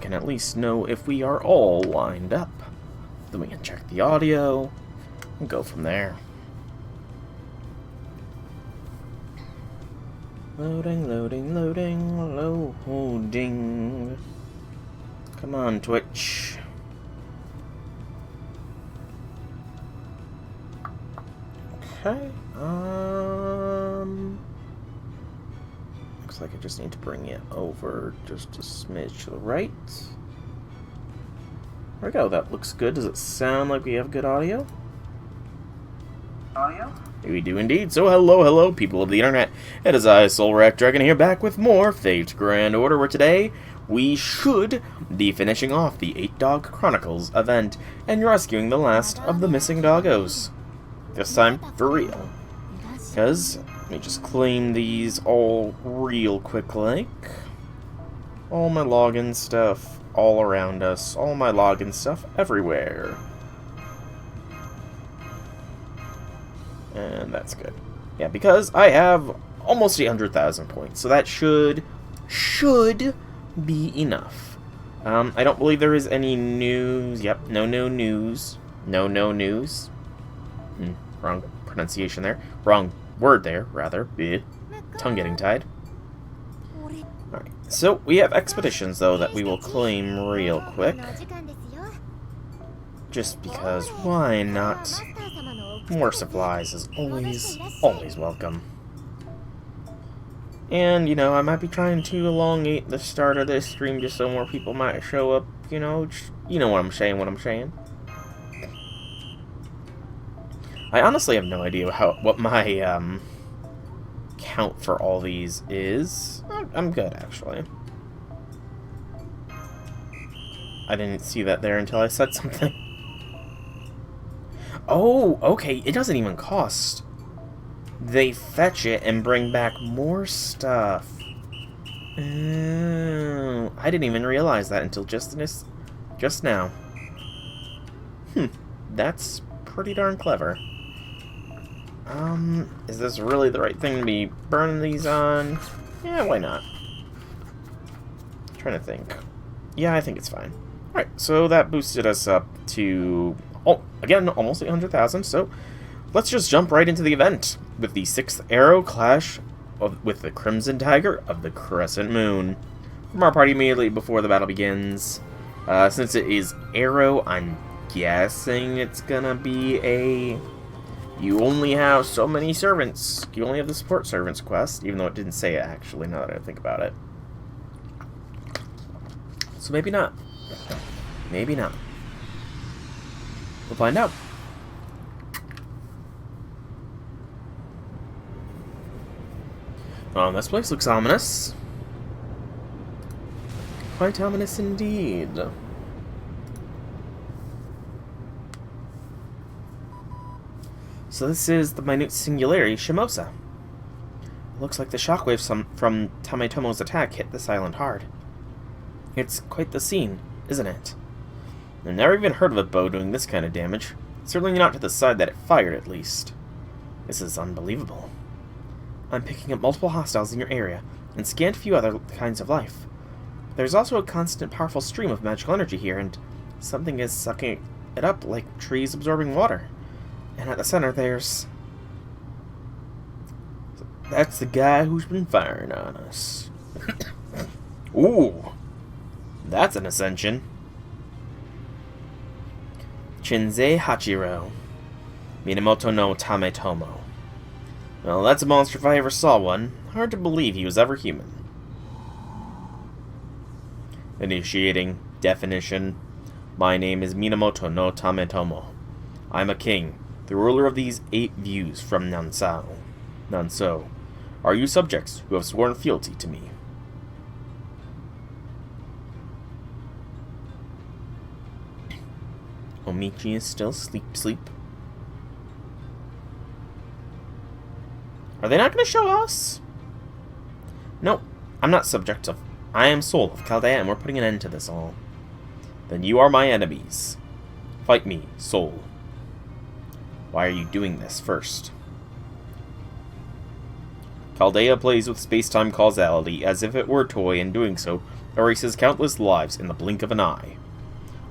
can at least know if we are all lined up. Then we can check the audio and go from there. Loading, loading, loading, loading. Come on, Twitch. Okay, looks like I just need to bring it over just a smidge to the right. There we go, that looks good. Does it sound like we have good audio? We do indeed. So hello, people of the internet. It is I, Soulwreck Dragon, here back with more Fate Grand Order, where today we should be finishing off the 8 Dog Chronicles event and rescuing the last of the missing doggos. This time, for real. Because, let me just claim these all real quick like. All my login stuff all around us. All my login stuff everywhere. And that's good. Yeah, because I have almost 800,000 points, so that should be enough. I don't believe there is any news. Yep, no news. No news. Wrong pronunciation there. Wrong word there, rather. Tongue getting tied. Alright, so we have expeditions, though, that we will claim real quick. Just because, why not? More supplies is always welcome. And, you know, I might be trying to elongate the start of this stream just so more people might show up, you know, you know what I'm saying, I honestly have no idea what my, count for all these is. I'm good, actually. I didn't see that there until I said something. Oh, okay, it doesn't even cost. They fetch it and bring back more stuff. Oh, I didn't even realize that until just now. That's pretty darn clever. Is this really the right thing to be burning these on? Yeah, why not? I'm trying to think. Yeah, I think it's fine. Alright, so that boosted us up to... Oh, again, almost 800,000, so let's just jump right into the event with the 6th Arrow Clash with the Crimson Tiger of the Crescent Moon. From our party immediately before the battle begins. Since it is Arrow, I'm guessing it's gonna be a... You only have so many servants. You only have the support servants quest, even though it didn't say it, actually, now that I think about it. So maybe not. Maybe not. We'll find out. Oh, this place looks ominous. Quite ominous indeed. So this is the minute singularity Shimosa. It looks like the shockwaves from Tametomo's attack hit this island hard. It's quite the scene, isn't it? I've never even heard of a bow doing this kind of damage. Certainly not to the side that it fired, at least. This is unbelievable. I'm picking up multiple hostiles in your area, and scanned a few other kinds of life. There's also a constant powerful stream of magical energy here, and something is sucking it up like trees absorbing water. And at the center there's... That's the guy who's been firing on us. Ooh! That's an ascension. Shinsei Hachiro. Minamoto no Tametomo. Well, that's a monster if I ever saw one. Hard to believe he was ever human. Initiating definition. My name is Minamoto no Tametomo. I'm a king, the ruler of these 8 views from Nanso. Are you subjects who have sworn fealty to me? Omichi is still asleep. Are they not going to show us? No, I'm not subject of... I am Soul of Chaldea, and we're putting an end to this all. Then you are my enemies. Fight me, Soul. Why are you doing this first? Chaldea plays with space-time causality as if it were a toy, and doing so erases countless lives in the blink of an eye.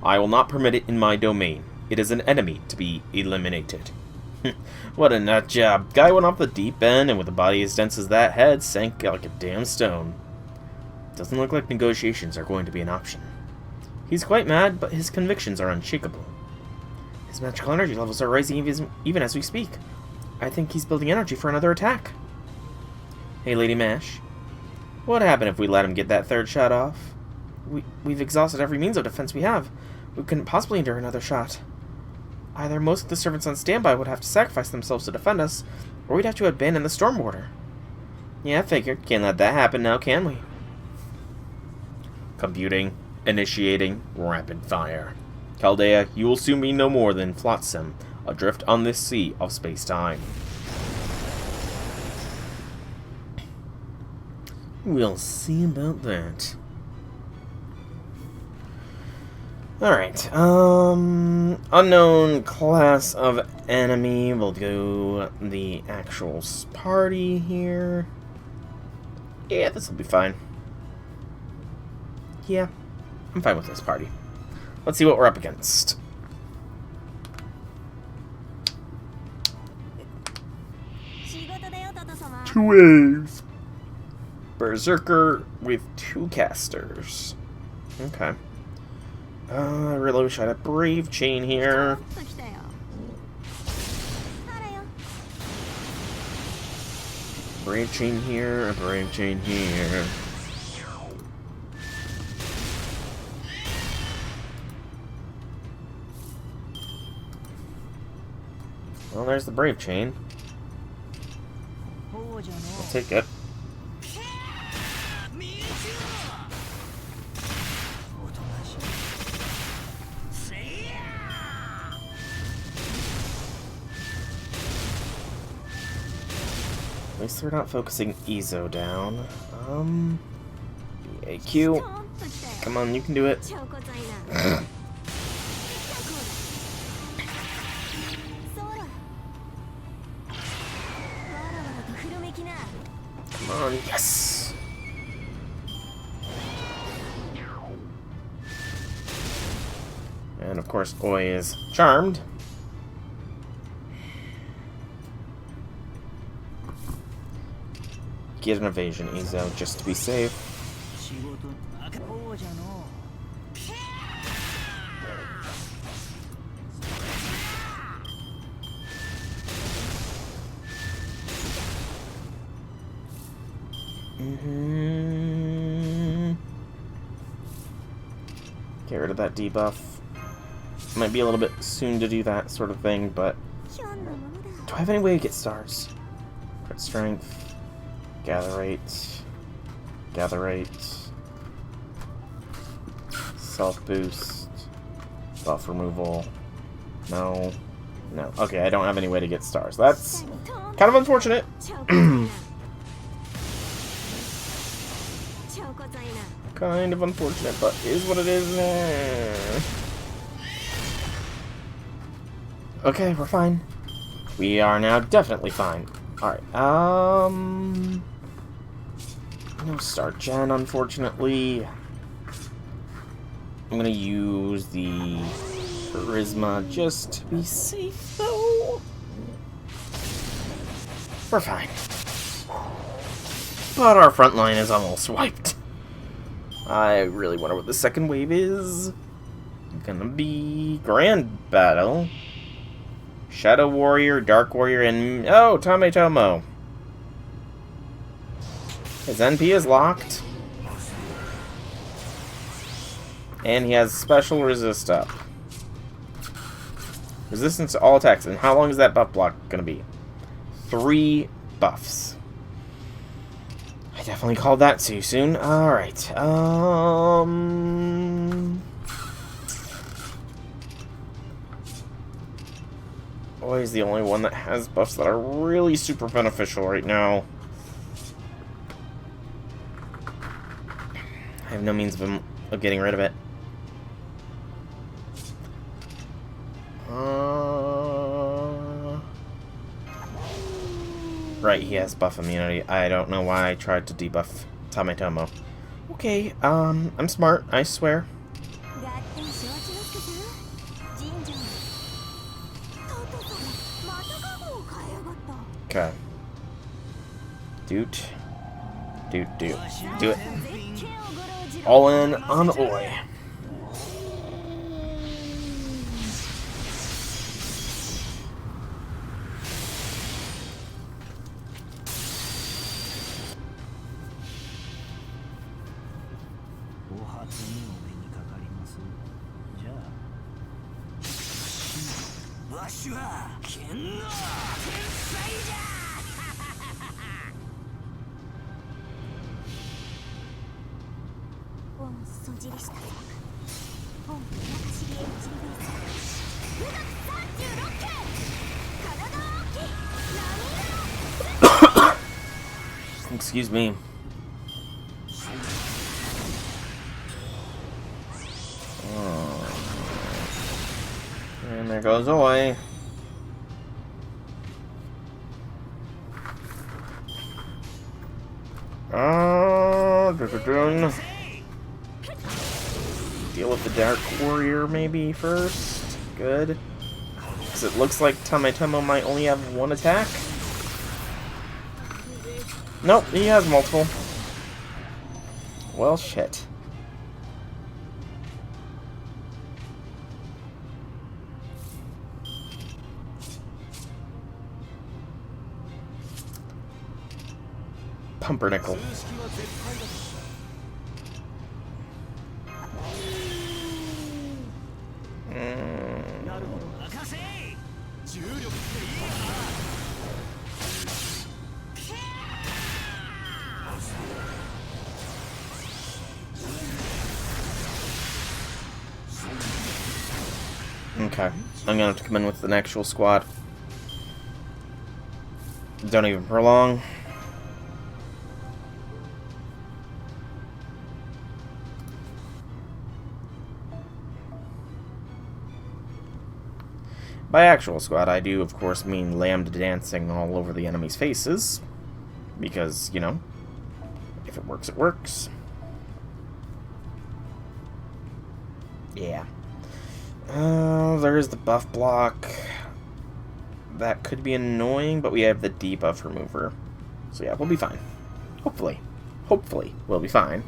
I will not permit it in my domain. It is an enemy to be eliminated. What a nut job. Guy went off the deep end, and with a body as dense as that, head sank like a damn stone. Doesn't look like negotiations are going to be an option. He's quite mad, but his convictions are unshakable. His magical energy levels are rising even as we speak. I think he's building energy for another attack. Hey, Lady Mash. What would happen if we let him get that third shot off? We've exhausted every means of defense we have. We couldn't possibly endure another shot. Either most of the servants on standby would have to sacrifice themselves to defend us, or we'd have to abandon the storm border. Yeah, I figured. Can't let that happen now, can we? Computing. Initiating. Rapid fire. Chaldea, you will soon be no more than flotsam, adrift on this sea of space-time. We'll see about that. Alright, unknown class of enemy. We'll do the actual party here. Yeah, this will be fine. Yeah, I'm fine with this party. Let's see what we're up against. Two waves. Berserker with 2 casters. Okay. I really wish I had a Brave Chain here. Brave Chain here, a Brave Chain here. Well, there's the Brave Chain. I'll take it. At least we're not focusing Ezo down. AQ. Come on, you can do it. Come on, yes! And of course, Oi is charmed. Get an evasion, Ezo, just to be safe. Get rid of that debuff. Might be a little bit soon to do that sort of thing, but do I have any way to get stars? Crit strength. Gather rate. Gather rate. Self boost. Buff removal. No. No. Okay, I don't have any way to get stars. That's kind of unfortunate. Kind of unfortunate, but is what it is. Okay, we're fine. We are now definitely fine. Alright, no Star Gen, unfortunately. I'm gonna use the Charisma just to be safe, though. We're fine. But our front line is almost wiped. I really wonder what the second wave is. Gonna be Grand Battle. Shadow Warrior, Dark Warrior, and... oh, Tametomo. His NP is locked. And he has special resist up. Resistance to all attacks. And how long is that buff block gonna be? 3 buffs. I definitely called that too soon. Alright. Always the only one that has buffs that are really super beneficial right now. I have no means of getting rid of it. Right, he has buff immunity. I don't know why I tried to debuff Tametomo. Okay, I'm smart, I swear. Okay. Doot. Doot. Do it. All in on Oi. Excuse me. And there goes Oi. Deal with the Dark Warrior maybe first. Good. Because it looks like Tametomo might only have one attack. Nope, he has multiple. Well, shit. Pumpernickel. Okay, I'm gonna have to come in with an actual squad. Don't even prolong. By actual squad, I do, of course, mean Lambda dancing all over the enemy's faces. Because, you know, if it works, it works. Yeah. There's the buff block. That could be annoying, but we have the debuff remover. So yeah, we'll be fine. Hopefully. Hopefully, we'll be fine.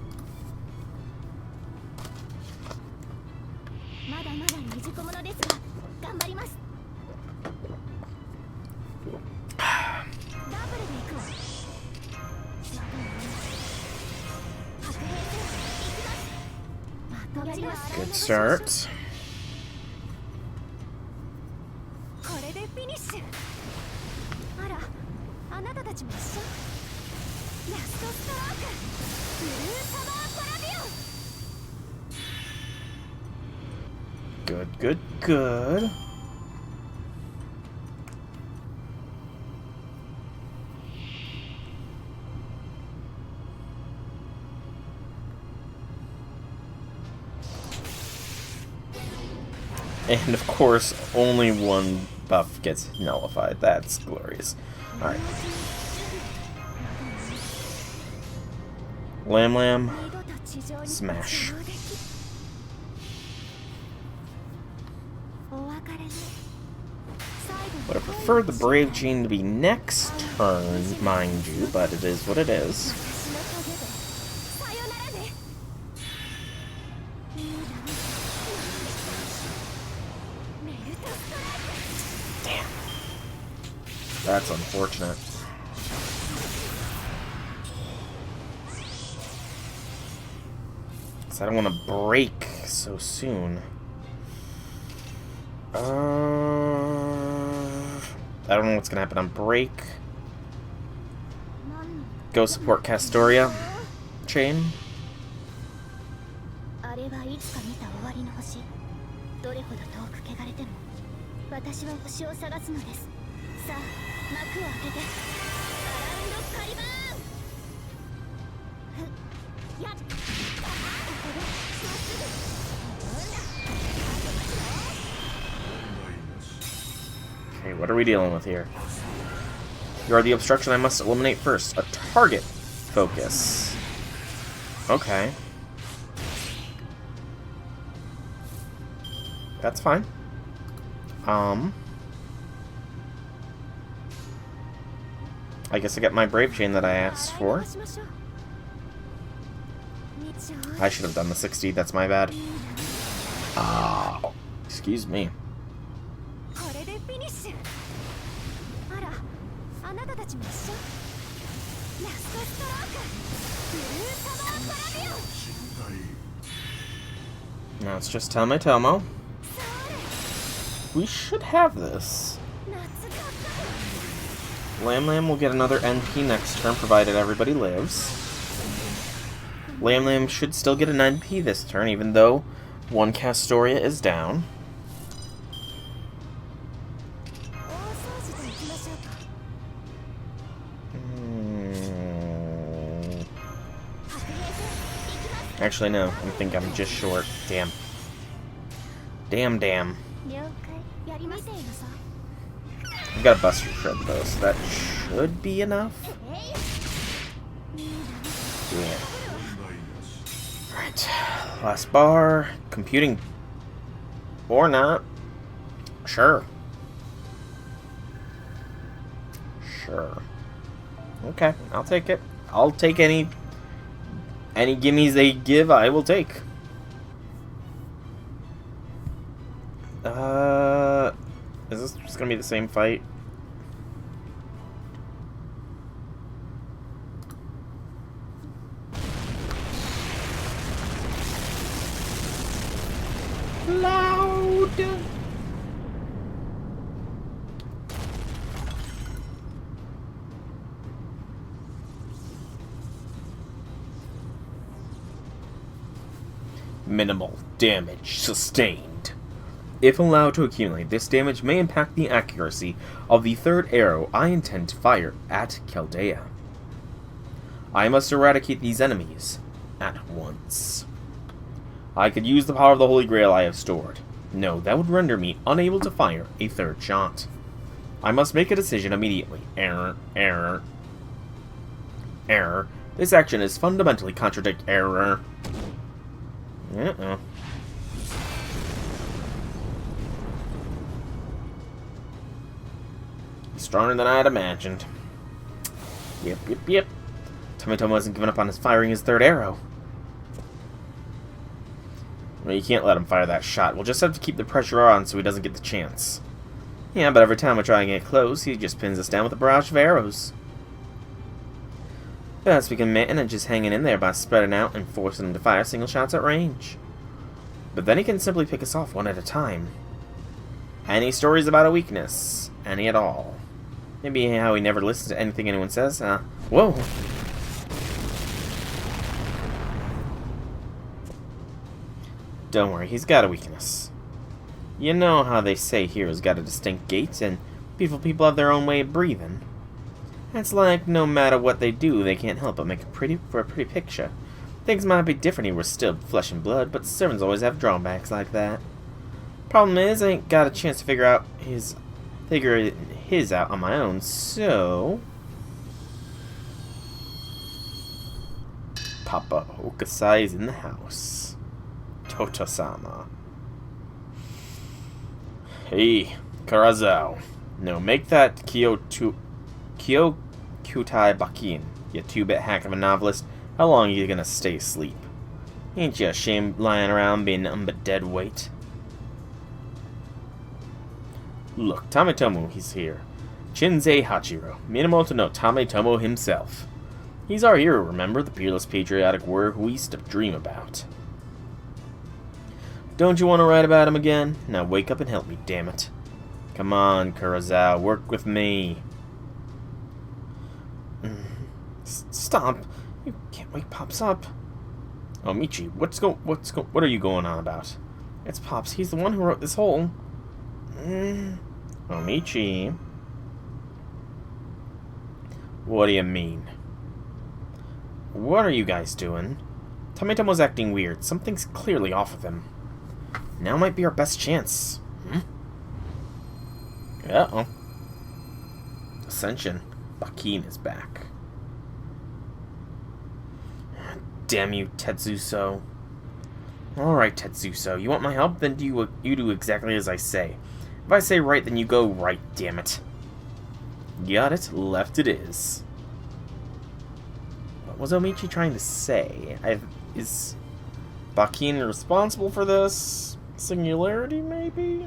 Good start. Good. And of course, only one buff gets nullified. That's glorious. Alright. Lamb. Smash. Would have preferred the Brave Gene to be next turn, mind you, but it is what it is. Damn. That's unfortunate. I don't want to break so soon. I don't know what's gonna happen on break. Go support Castoria. Chain. Okay, what are we dealing with here? You are the obstruction I must eliminate first. A target focus. Okay. That's fine. I guess I got my brave chain that I asked for. I should have done the 60, that's my bad. Excuse me. Now it's just Tomo. We should have this. Lam will get another NP next turn, provided everybody lives. Lam should still get an NP this turn, even though one Castoria is down. Actually, no. I think I'm just short. Damn. Damn. I've got a Buster Shred, though, so that should be enough. Yeah. Alright. Last bar. Computing. Or not. Sure. Okay, I'll take it. I'll take any gimmies they give, I will take. Is this just gonna be the same fight? Loud! Minimal damage sustained. If allowed to accumulate, this damage may impact the accuracy of the third arrow I intend to fire at Chaldea. I must eradicate these enemies at once. I could use the power of the Holy Grail I have stored. No, that would render me unable to fire a third shot. I must make a decision immediately. Error. This action is fundamentally contradict error. Stronger than I had imagined. Yep. Tomo hasn't given up on his firing his third arrow. Well, you can't let him fire that shot. We'll just have to keep the pressure on so he doesn't get the chance. Yeah, but every time we try and get close, he just pins us down with a barrage of arrows. Best we can manage is hanging in there by spreading out and forcing him to fire single shots at range. But then he can simply pick us off one at a time. Any stories about a weakness? Any at all? Maybe how he never listens to anything anyone says? Whoa! Don't worry, he's got a weakness. You know how they say heroes got a distinct gait, and beautiful people have their own way of breathing. It's like no matter what they do, they can't help but make a pretty picture. Things might be different if we're still flesh and blood, but servants always have drawbacks like that. Problem is, I ain't got a chance to figure his out on my own, so... Papa Okasai is in the house. Toto-sama. Hey, Karazao. No, make that Kyokutai Bakin, you two-bit hack of a novelist. How long are you gonna stay asleep? Ain't you ashamed lying around being nothing but dead weight? Look, Tametomo, he's here. Shinsei Hachiro, Minamoto no Tametomo himself. He's our hero, remember? The peerless patriotic warrior who we used to dream about. Don't you want to write about him again? Now wake up and help me, damn it. Come on, Kurosawa, work with me. Stop. You can't wake Pops up. Oh, Michi, what are you going on about? It's Pops, he's the one who wrote this whole... Oh, Michi. What do you mean? What are you guys doing? Tametomo's acting weird. Something's clearly off with him. Now might be our best chance. Uh-oh. Ascension. Bakin is back. damn you, Tetsuso. Alright, Tetsuso, you want my help? Then you do exactly as I say. If I say right, then you go right, damn it. Got it, left it is. What was Omichi trying to say? Is Bakin responsible for this? Singularity, maybe?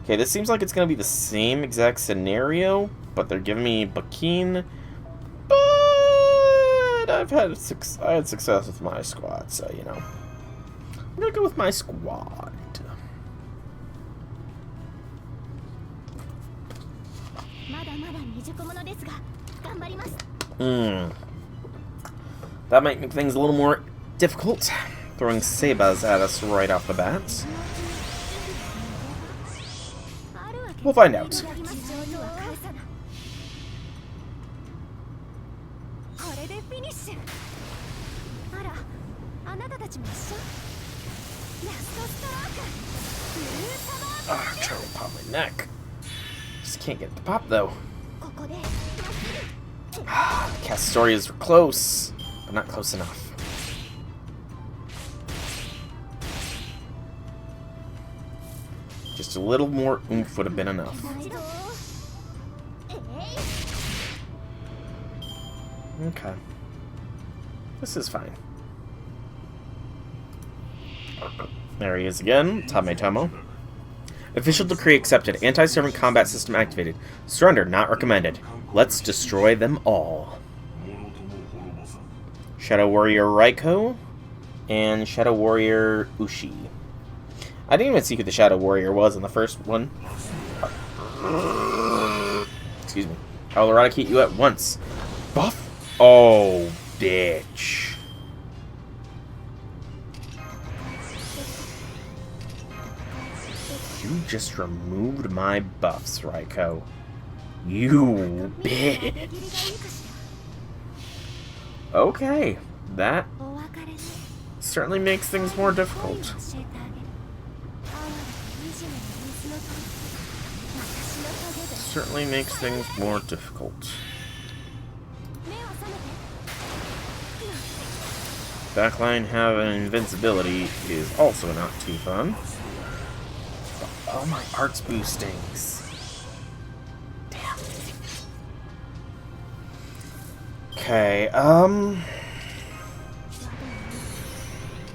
Okay, this seems like it's going to be the same exact scenario, but they're giving me Bakin. But I had success with my squad, so, you know. I'm going to go with my squad. That might make things a little more difficult. Throwing Sebas at us right off the bat. We'll find out. Ah, I'm trying to pop my neck. Just can't get the pop though. Castorias were close, but not close enough. Just a little more oomph would have been enough. Okay. This is fine. There he is again, Tametomo. Official decree accepted. Anti-servant combat system activated. Surrender not recommended. Let's destroy them all. Shadow Warrior Raiko and Shadow Warrior Ushi. I didn't even see who the Shadow Warrior was in the first one. Excuse me. I will eradicate you at once. Buff? Oh, bitch. You just removed my buffs, Raiko. You bitch. Okay, that certainly makes things more difficult. Certainly makes things more difficult. Backline having invincibility is also not too fun. Oh, my arts boostings. Damn. Okay,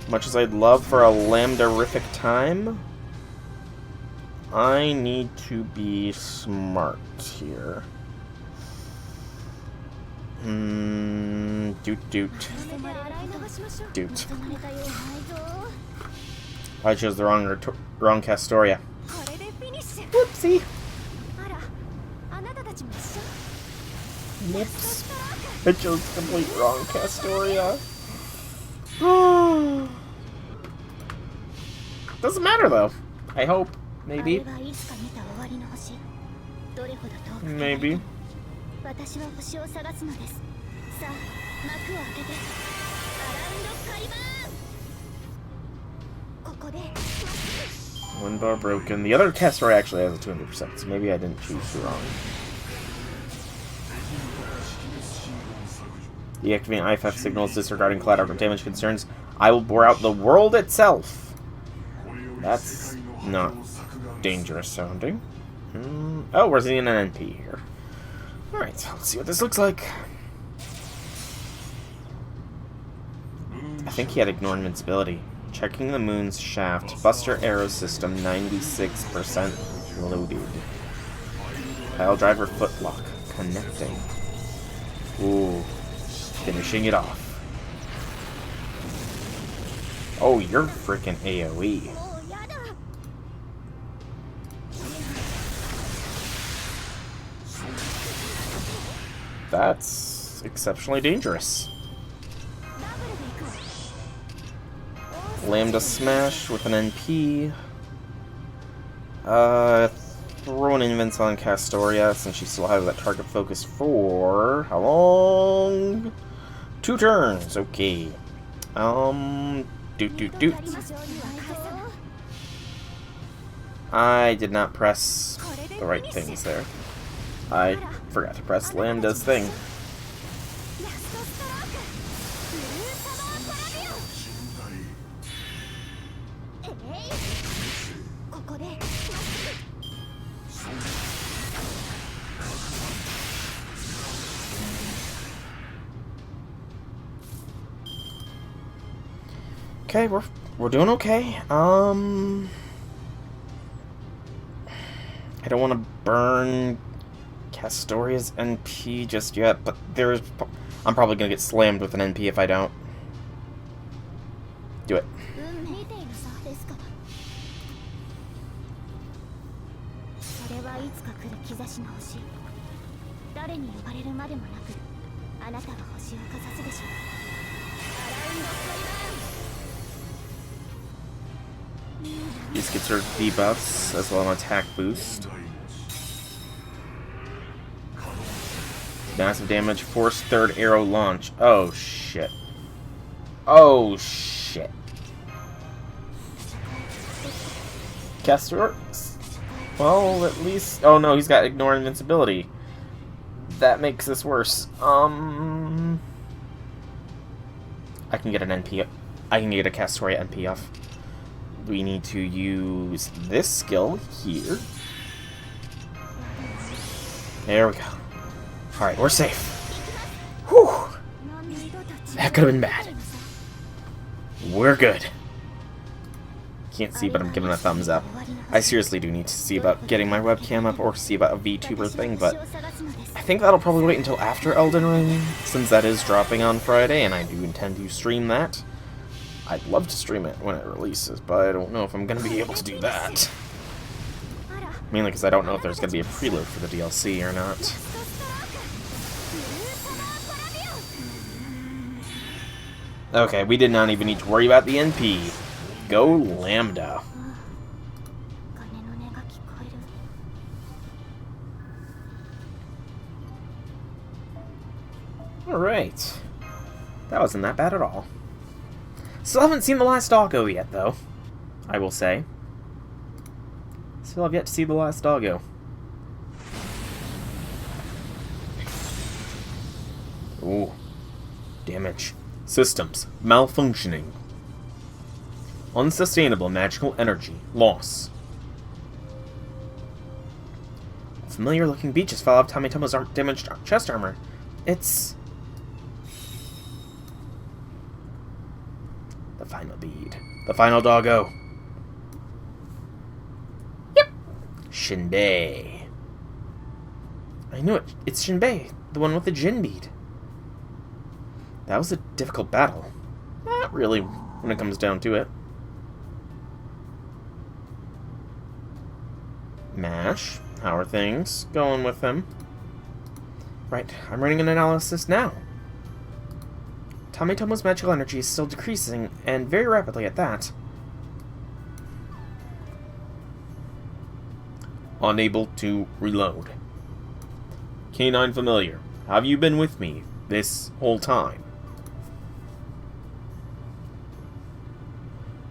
much as I'd love for a lambda-rific time, I need to be smart here. Doot. I chose the wrong Castoria. Whoopsie. Whoops. I chose the complete wrong Castoria. Doesn't matter though. I hope. Maybe. Maybe. One bar broken. The other Castoria actually has a 200%, so maybe I didn't choose wrong. Deactivating IFF signals, disregarding collateral damage concerns. I will bore out the world itself. That's not dangerous sounding. Oh, we're seeing an NP here. Alright, let's see what this looks like. I think he had ignore invincibility. Checking the moon's shaft. Buster arrow system 96% loaded. Pile driver footlock. Connecting. Ooh. Finishing it off. Oh, you're freaking AoE. That's exceptionally dangerous. Lambda smash with an NP. Throw an invents on Castoria since she still has that target focus for how long? 2 turns. Okay. Doot. I did not press the right things there. I forgot to press Lambda's thing. Okay, we're doing okay. I don't want to burn Castoria's NP just yet, but I'm probably gonna get slammed with an NP if I don't. Do it. These gets her debuffs as well as an attack boost. Massive damage, force third arrow launch. Oh shit. Oh shit. Castor? Well, at least... Oh no, he's got ignore invincibility. That makes this worse. I can get an NP. I can get a Castoria NP off. We need to use this skill here. There we go. Alright, we're safe. Whew! That could have been bad. We're good. Can't see, but I'm giving a thumbs up. I seriously do need to see about getting my webcam up or see about a VTuber thing, but I think that'll probably wait until after Elden Ring, since that is dropping on Friday, and I do intend to stream that. I'd love to stream it when it releases, but I don't know if I'm going to be able to do that. Mainly because I don't know if there's going to be a preload for the DLC or not. Okay, we did not even need to worry about the NP. Go Lambda. Alright. That wasn't that bad at all. Still haven't seen the last doggo yet, though. I will say. Still have yet to see the last doggo. Ooh. Damage. Systems. Malfunctioning. Unsustainable magical energy. Loss. A familiar looking beach has fell off Tamitomo's damaged chest armor. It's... the final bead. The final doggo. Yep. Shinbei. I knew it. It's Shinbei. The one with the Jin bead. That was a difficult battle. Not really, when it comes down to it. Mash. How are things going with him? Right, I'm running an analysis now. Tamitomo's magical energy is still decreasing, and very rapidly at that. Unable to reload. Canine Familiar, have you been with me this whole time?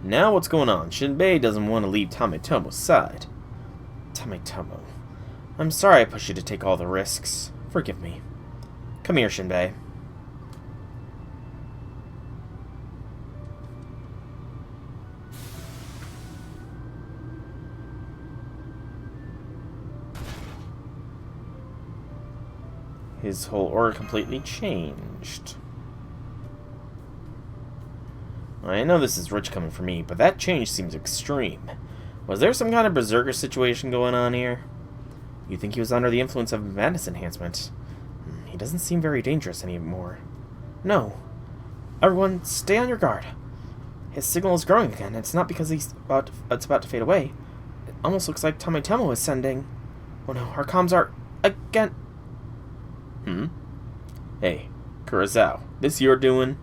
Now what's going on? Shinbei doesn't want to leave Tamitomo's side. Tamitomo. I'm sorry I pushed you to take all the risks. Forgive me. Come here, Shinbei. His whole aura completely changed. I know this is rich coming from me, but that change seems extreme. Was there some kind of berserker situation going on here? You think he was under the influence of madness enhancement? He doesn't seem very dangerous anymore. No. Everyone, stay on your guard. His signal is growing again, and it's not because it's about to fade away. It almost looks like Tamitomo is sending... Oh no, our comms are... again... Hey, Kurosawa, this you're doing?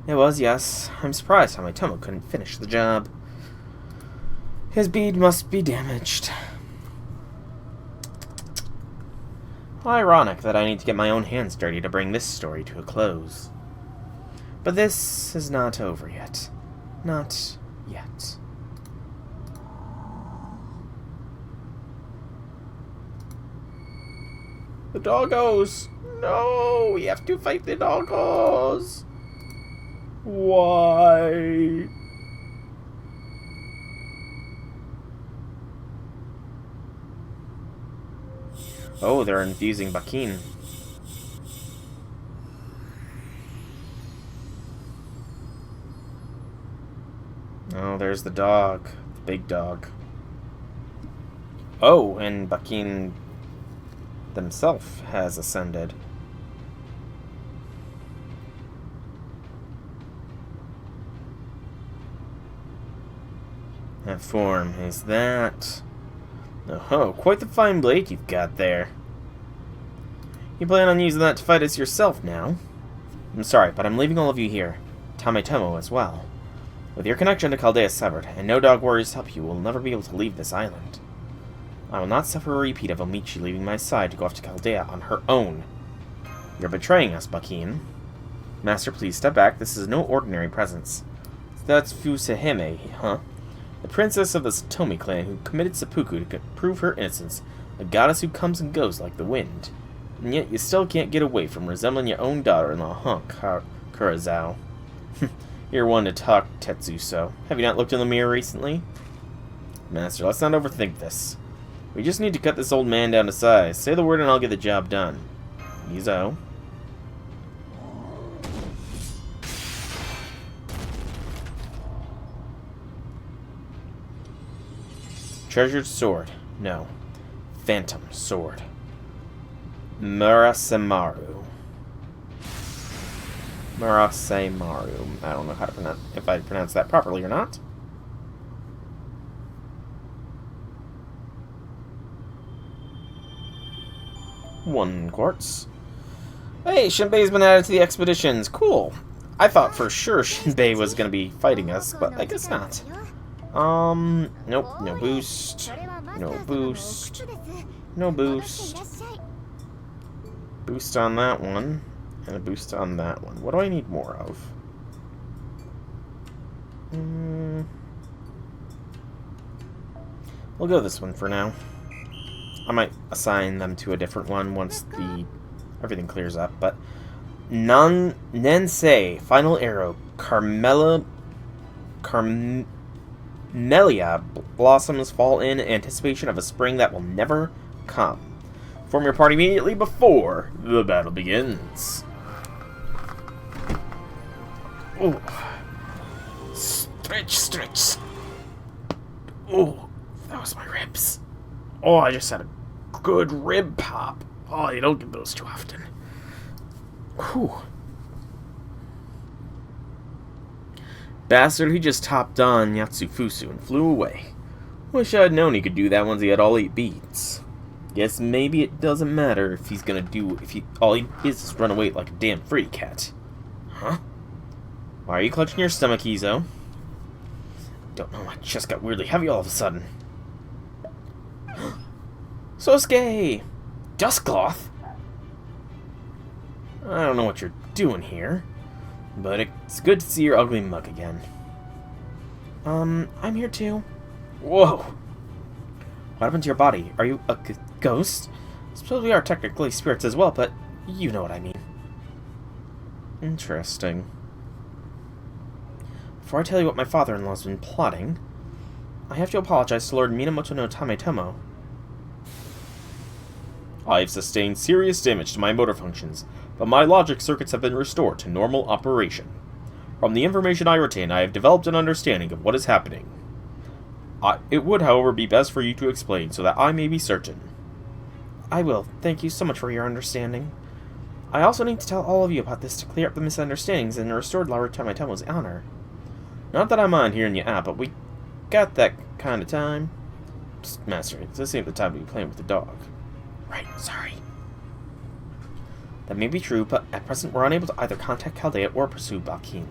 It was, yes. I'm surprised Tamitomo couldn't finish the job. His bead must be damaged. Ironic that I need to get my own hands dirty to bring this story to a close. But this is not over yet. Not yet. The doggos! No! We have to fight the doggos! Why? Oh, they're infusing Bakin. Oh, there's the dog. The big dog. Oh, and Bakin themselves has ascended. That form is that. Oh, quite the fine blade you've got there. You plan on using that to fight us yourself now? I'm sorry, but I'm leaving all of you here. Tametomo as well. With your connection to Chaldea severed, and no dog warriors to help you, will never be able to leave this island. I will not suffer a repeat of Omichi leaving my side to go off to Chaldea on her own. You're betraying us, Bakin. Master, please step back. This is no ordinary presence. That's Fusahime, huh? The princess of the Satomi clan who committed seppuku to prove her innocence, a goddess who comes and goes like the wind. And yet you still can't get away from resembling your own daughter-in-law, huh, Kurazao? You're one to talk, Tetsuso. Have you not looked in the mirror recently? Master, let's not overthink this. We just need to cut this old man down to size. Say the word and I'll get the job done. Yuzo. Treasured sword. No. Phantom sword. Murasemaru. Murasemaru. I don't know how to pronounce if I pronounced that properly or not. One quartz. Hey, Shinbei's been added to the expeditions. Cool. I thought for sure Shinbei was going to be fighting us, but I guess not. Nope, no boost. No boost. No boost. Boost on that one. And a boost on that one. What do I need more of? We'll go this one for now. I might assign them to a different one once everything clears up, but Nensei, final arrow, Carmelia blossoms fall in anticipation of a spring that will never come. Form your party immediately before the battle begins. Oh, stretch. Oh, that was my ribs. Oh, I just had a good rib pop. Oh, you don't get those too often. Whew. Bastard, he just topped on Yatsufusu and flew away. Wish I'd known he could do that once he had all 8 beats. Guess maybe it doesn't matter if he's gonna do all he is run away like a damn free cat. Huh? Why are you clutching your stomach, Izo? Don't know, my chest got weirdly heavy all of a sudden. Sosuke! Dustcloth? I don't know what you're doing here, but it's good to see your ugly mug again. I'm here too. Whoa! What happened to your body? Are you a ghost? I suppose we are technically spirits as well, but you know what I mean. Interesting. Before I tell you what my father-in-law's been plotting, I have to apologize to Lord Minamoto no Tametomo. I've sustained serious damage to my motor functions, but my logic circuits have been restored to normal operation. From the information I retain, I have developed an understanding of what is happening. It would, however, be best for you to explain so that I may be certain. I will. Thank you so much for your understanding. I also need to tell all of you about this to clear up the misunderstandings and restore Lord Tametomo's honor. Not that I mind hearing you out, but we got that kind of time. Psst, Master, this ain't the time to be playing with the dog. Right, sorry. That may be true, but at present we're unable to either contact Chaldea or pursue Bakin.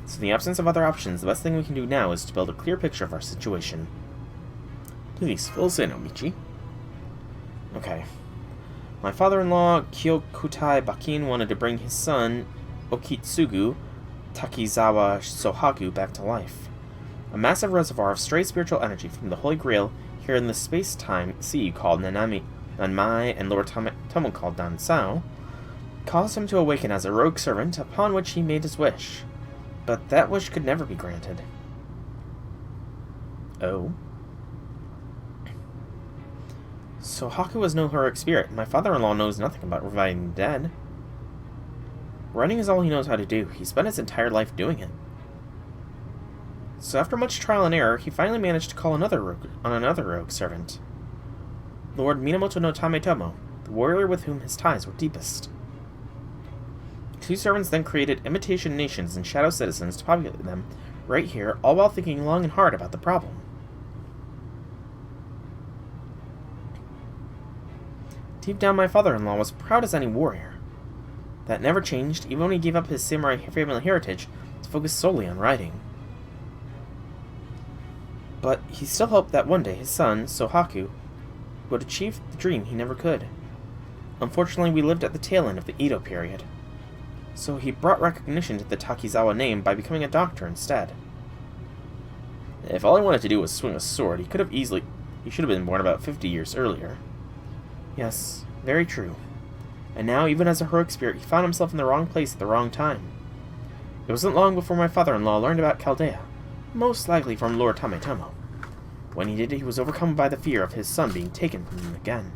So in the absence of other options, the best thing we can do now is to build a clear picture of our situation. Please, fill us in, Omichi. Okay. My father-in-law, Kyokutai Bakin, wanted to bring his son, Okitsugu Takizawa Sohaku, back to life. A massive reservoir of stray spiritual energy from the Holy Grail here in the space-time sea called Nanmai and Lord Tomo called Dansao, caused him to awaken as a rogue servant, upon which he made his wish. But that wish could never be granted. Oh. So Haku was no heroic spirit, and my father-in-law knows nothing about reviving the dead. Running is all he knows how to do. He spent his entire life doing it. So after much trial and error, he finally managed to call another rogue servant. Lord Minamoto no Tametomo, the warrior with whom his ties were deepest. Two servants then created imitation nations and shadow citizens to populate them right here, all while thinking long and hard about the problem. Deep down, my father-in-law was proud as any warrior. That never changed, even when he gave up his samurai family heritage to focus solely on riding. But he still hoped that one day his son, Sohaku, would achieve the dream he never could. Unfortunately, we lived at the tail end of the Edo period, so he brought recognition to the Takizawa name by becoming a doctor instead. If all he wanted to do was swing a sword, he should have been born about 50 years earlier. Yes, very true. And now, even as a heroic spirit, he found himself in the wrong place at the wrong time. It wasn't long before my father-in-law learned about Chaldea, most likely from Lord Tametomo. When he did, he was overcome by the fear of his son being taken from him again.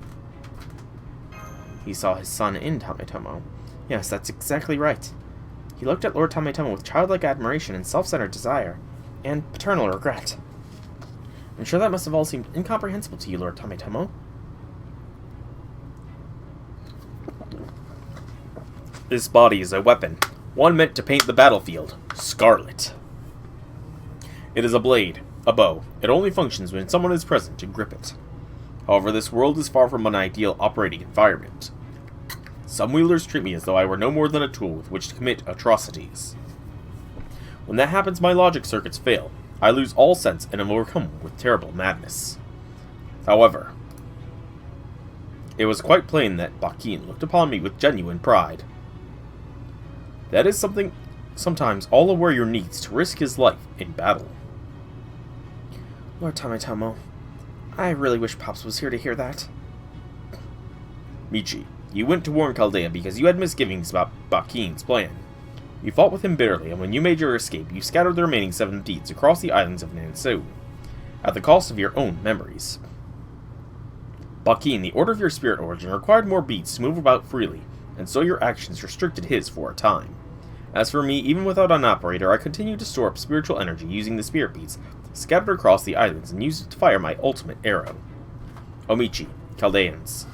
He saw his son in Tametomo. Yes, that's exactly right. He looked at Lord Tametomo with childlike admiration and self-centered desire, and paternal regret. I'm sure that must have all seemed incomprehensible to you, Lord Tametomo. This body is a weapon, one meant to paint the battlefield scarlet. It is a blade, a bow. It only functions when someone is present to grip it. However, this world is far from an ideal operating environment. Some wielders treat me as though I were no more than a tool with which to commit atrocities. When that happens, my logic circuits fail. I lose all sense and am overcome with terrible madness. However, it was quite plain that Bakin looked upon me with genuine pride. That is something sometimes all a warrior needs to risk his life in battle. Lord Tametomo, I really wish Pops was here to hear that. Michi, you went to warn Chaldea because you had misgivings about Bakin's plan. You fought with him bitterly, and when you made your escape, you scattered the remaining 7 deeds across the islands of Nansou, at the cost of your own memories. Bakin, the order of your spirit origin, required more beats to move about freely, and so your actions restricted his for a time. As for me, even without an operator, I continued to store up spiritual energy using the spirit beats scattered across the islands and used it to fire my ultimate arrow. Omichi, Chaldeans.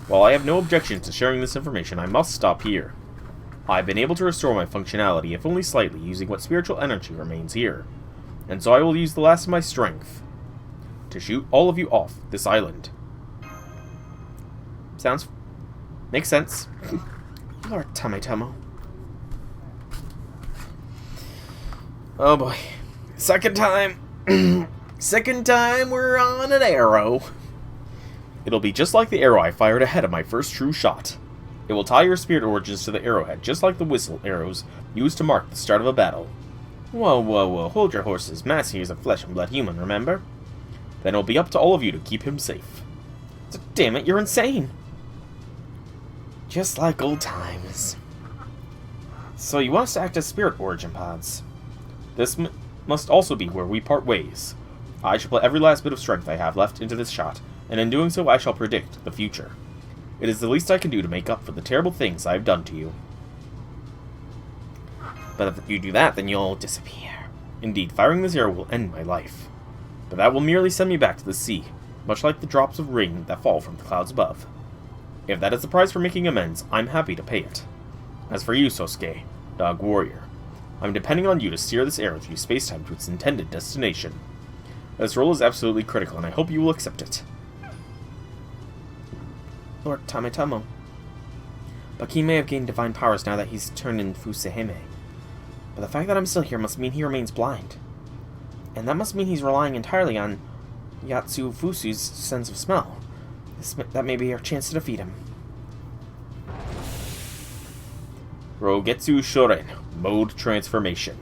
While I have no objection to sharing this information, I must stop here. I have been able to restore my functionality, if only slightly, using what spiritual energy remains here. And so I will use the last of my strength to shoot all of you off this island. Makes sense. Lord Tametomo. Oh boy. Second time we're on an arrow. It'll be just like the arrow I fired ahead of my first true shot. It will tie your spirit origins to the arrowhead, just like the whistle arrows used to mark the start of a battle. Whoa, hold your horses. Massey is a flesh and blood human, remember? Then it'll be up to all of you to keep him safe. Damn it, you're insane! Just like old times. So you want us to act as spirit origin pods. This must also be where we part ways. I shall put every last bit of strength I have left into this shot, and in doing so I shall predict the future. It is the least I can do to make up for the terrible things I have done to you. But if you do that, then you'll disappear. Indeed, firing this arrow will end my life. But that will merely send me back to the sea, much like the drops of rain that fall from the clouds above. If that is the price for making amends, I'm happy to pay it. As for you, Sosuke, Dog Warrior, I'm depending on you to steer this arrow through space-time to its intended destination. This role is absolutely critical, and I hope you will accept it. Lord Tametomo. Bakin may have gained divine powers now that he's turned in Fusehime, but the fact that I'm still here must mean he remains blind. And that must mean he's relying entirely on Yatsu Fusu's sense of smell. That may be our chance to defeat him. Rogetsu Shorin, Mode Transformation.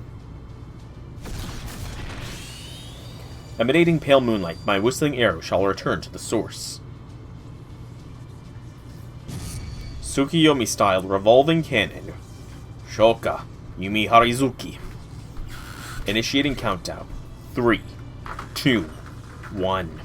Emanating pale moonlight, my whistling arrow shall return to the source. Tsukiyomi style revolving cannon. Shoka, Yumi Harizuki. Initiating countdown. 3, 2, 1.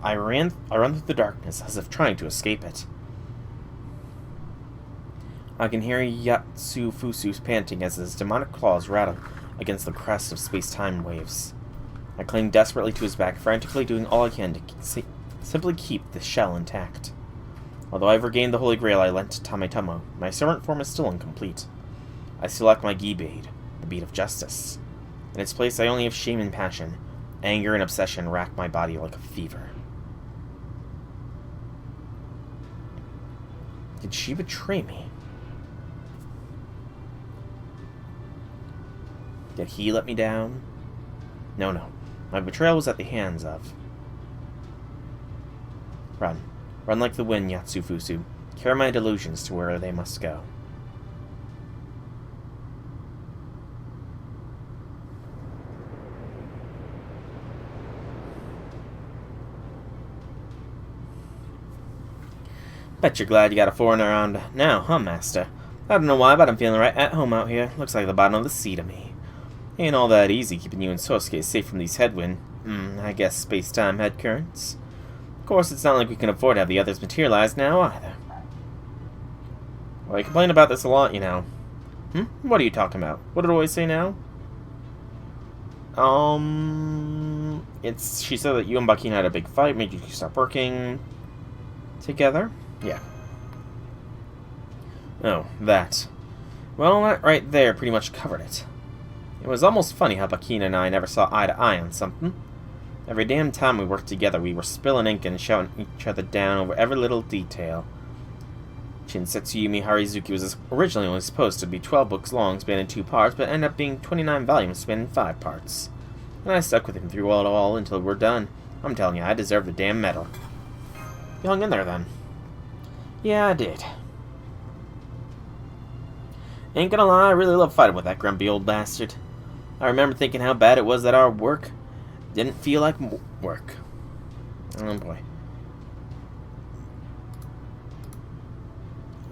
I run through the darkness as if trying to escape it. I can hear Yatsufusu panting as his demonic claws rattle against the crest of space-time waves. I cling desperately to his back, frantically doing all I can to simply keep the shell intact. Although I've regained the Holy Grail I lent to Tametomo, my servant form is still incomplete. I still lack my gi bead, the bead of justice. In its place, I only have shame and passion. Anger and obsession rack my body like a fever. Did she betray me? Did he let me down? No. My betrayal was at the hands of... Run. Run like the wind, Yatsufusu. Carry my delusions to where they must go. Bet you're glad you got a foreigner around now, huh, Master? I don't know why, but I'm feeling right at home out here. Looks like the bottom of the sea to me. Ain't all that easy keeping you and Sosuke safe from these headwind, I guess space-time head currents. Of course, it's not like we can afford to have the others materialize now, either. Well, I complain about this a lot, you know. What are you talking about? What did I always say now? She said that you and Bakin had a big fight, made you stop working together? Yeah. Oh, that. Well, that right there pretty much covered it. It was almost funny how Bakin and I never saw eye to eye on something. Every damn time we worked together, we were spilling ink and shouting each other down over every little detail. Shinsetsu Yumi Harizuki was originally only supposed to be 12 books long, spanning 2 parts, but ended up being 29 volumes, spanning 5 parts. And I stuck with him through it all until we're done. I'm telling you, I deserve the damn medal. You hung in there, then. Yeah, I did. Ain't gonna lie, I really love fighting with that grumpy old bastard. I remember thinking how bad it was that our work didn't feel like work. Oh boy.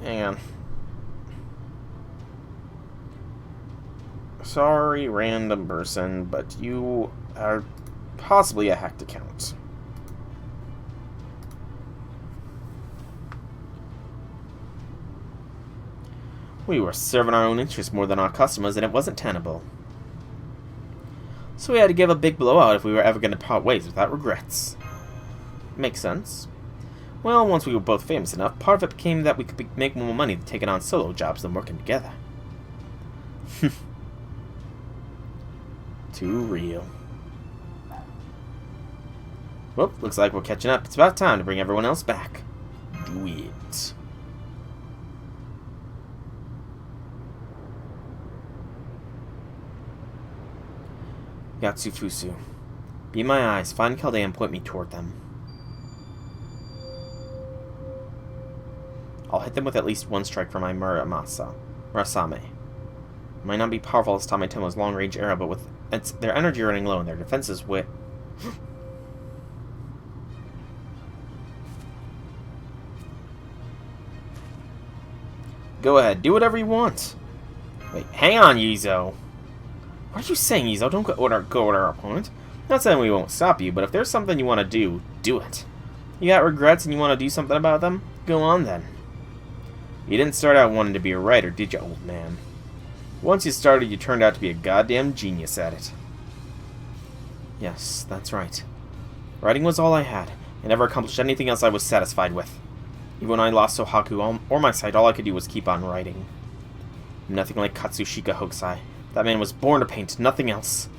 Hang on. Sorry, random person, but you are possibly a hacked account. We were serving our own interests more than our customers, and it wasn't tenable. So we had to give a big blowout if we were ever going to part ways without regrets. Makes sense. Well, once we were both famous enough, part of it became that we could make more money taking on solo jobs than working together. Too real. Well, looks like we're catching up. It's about time to bring everyone else back. Do it. Yatsufusu. Be my eyes. Find Chaldea and point me toward them. I'll hit them with at least one strike from my Murasame. It might not be powerful as Tametomo's long-range arrow, but with their energy running low and their defenses wit. Go ahead, do whatever you want. Wait, hang on, Yizo. What are you saying, Yizo? Don't go order our opponent. Not saying we won't stop you, but if there's something you want to do, do it. You got regrets and you want to do something about them? Go on then. You didn't start out wanting to be a writer, did you, old man? Once you started, you turned out to be a goddamn genius at it. Yes, that's right. Writing was all I had. I never accomplished anything else I was satisfied with. Even when I lost Sohaku or my sight, all I could do was keep on writing. Nothing like Katsushika Hokusai. That man was born to paint, nothing else.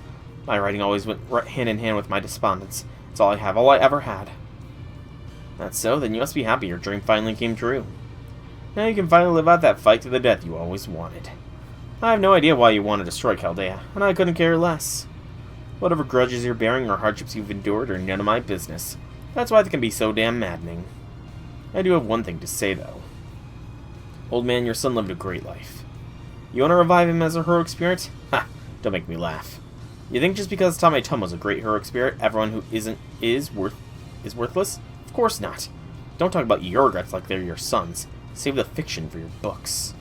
My writing always went hand in hand with my despondence. It's all I have, all I ever had. That's so, then you must be happy your dream finally came true. Now you can finally live out that fight to the death you always wanted. I have no idea why you want to destroy Chaldea, and I couldn't care less. Whatever grudges you're bearing or hardships you've endured are none of my business. That's why they can be so damn maddening. I do have one thing to say, though. Old man, your son lived a great life. You want to revive him as a heroic spirit? Ha! Don't make me laugh. You think just because Tametomo's a great heroic spirit, everyone who isn't is worthless? Of course not. Don't talk about your regrets like they're your sons. Save the fiction for your books.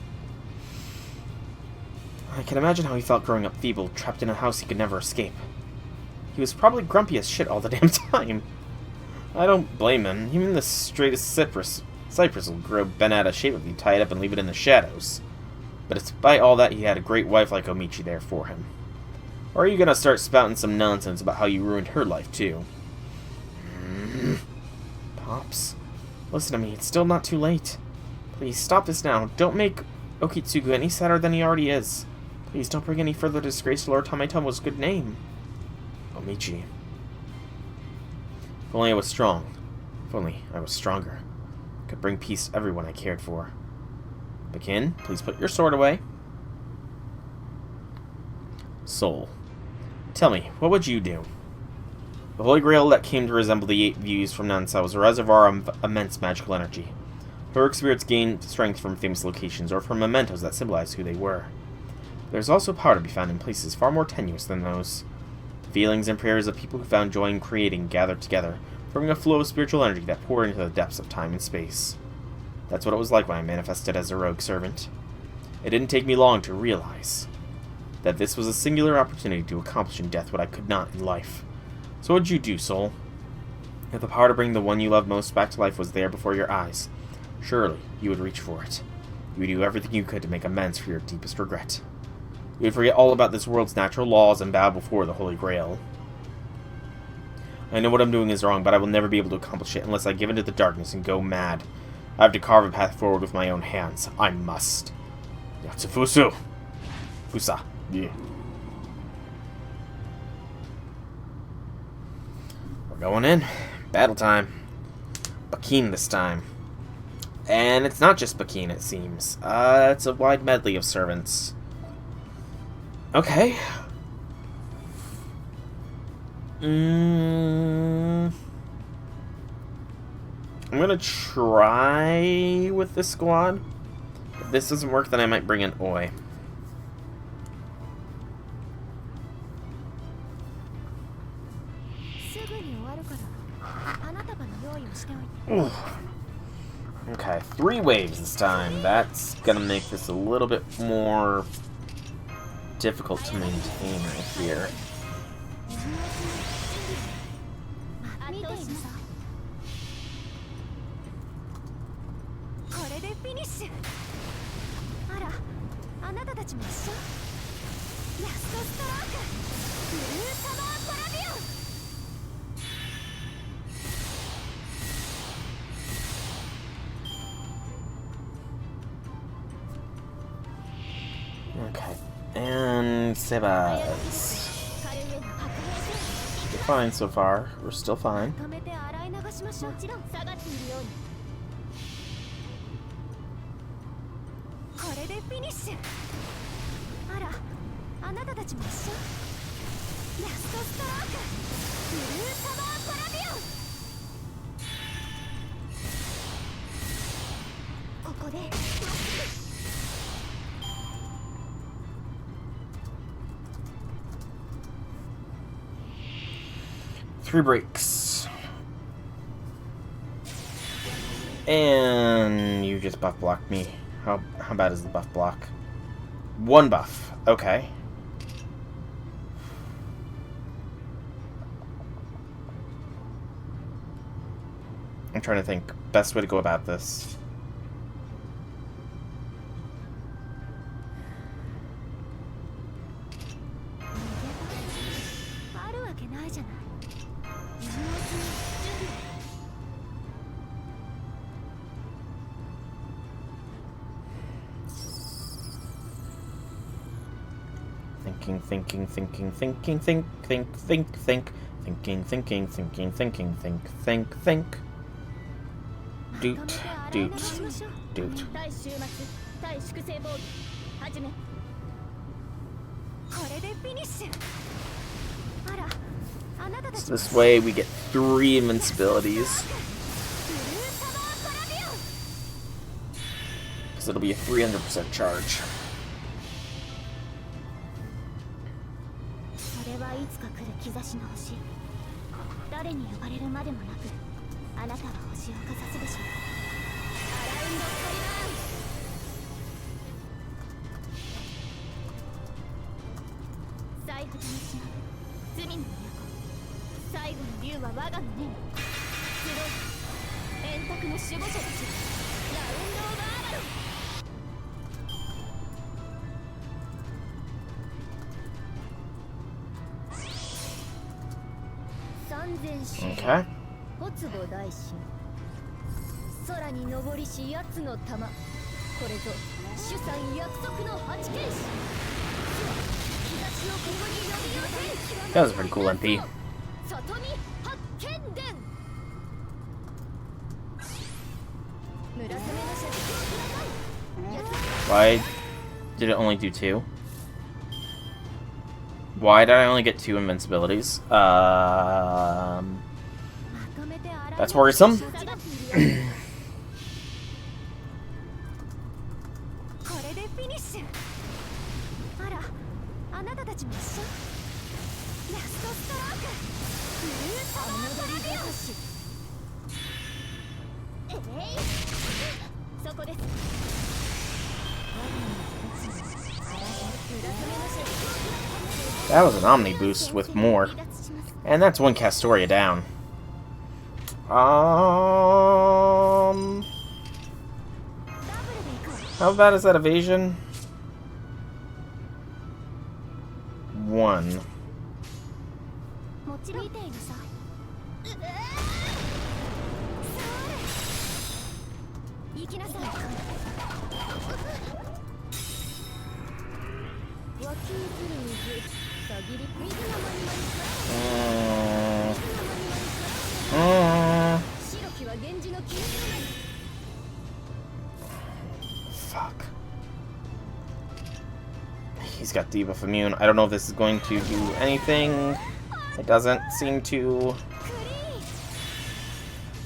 I can imagine how he felt growing up feeble, trapped in a house he could never escape. He was probably grumpy as shit all the damn time. I don't blame him. Even the straightest cypress will grow bent out of shape if you tie it up and leave it in the shadows. But despite all that, he had a great wife like Omichi there for him. Or are you gonna start spouting some nonsense about how you ruined her life, too? Pops, listen to me. It's still not too late. Please, stop this now. Don't make Okitsugu any sadder than he already is. Please, don't bring any further disgrace to Lord Tametomo's good name. Omichi. If only I was strong. If only I was stronger. I could bring peace to everyone I cared for. Bakin, please put your sword away. Soul. Tell me, what would you do? The Holy Grail that came to resemble the 8 views from Nansa was a reservoir of immense magical energy. Heroic spirits gained strength from famous locations or from mementos that symbolized who they were. There's also power to be found in places far more tenuous than those. The feelings and prayers of people who found joy in creating gathered together, forming a flow of spiritual energy that poured into the depths of time and space. That's what it was like when I manifested as a rogue servant. It didn't take me long to realize that this was a singular opportunity to accomplish in death what I could not in life. So what would you do, Soul? If the power to bring the one you love most back to life was there before your eyes, surely you would reach for it. You would do everything you could to make amends for your deepest regret. You would forget all about this world's natural laws and bow before the Holy Grail. I know what I'm doing is wrong, but I will never be able to accomplish it unless I give in to the darkness and go mad. I have to carve a path forward with my own hands. I must. Yatsufusu! Fusa. Yeah. We're going in. Battle time. Bakin this time. And it's not just Bakin, it seems. It's a wide medley of servants. Okay. I'm gonna try with this squad. If this doesn't work, then I might bring in Oi. Ooh. Okay, 3 waves this time. That's gonna make this a little bit more difficult to maintain right here. Okay, and Sebas. We're fine so far. We're still fine. Three breaks. And you just buff blocked me. How bad is the buff block? 1 buff. Okay. I'm trying to think. Best way to go about this. Think. Doot. So this way we get 3 invincibilities. Because it'll be a 300% charge. Okay. 空に昇りし奴の玉これぞ主さん約束の八剣士日差しをここに呼び寄せ That was a pretty cool MP. 里に発見伝村雨の射撃をください Why did it only do 2? Why did I only get 2 invincibilities? That's worrisome. これでフィニッシュあらあなたたちも一緒ラストストロークフルーサーバーディオそこです That was an Omni boost with more. And that's one Castoria down. How bad is that evasion? 1. もちろん見ているさ行きなさい湧き移る水さぎり水のまにまに白きは源氏の君 Fuck. He's got debuff immune. I don't know if this is going to do anything. It doesn't seem to.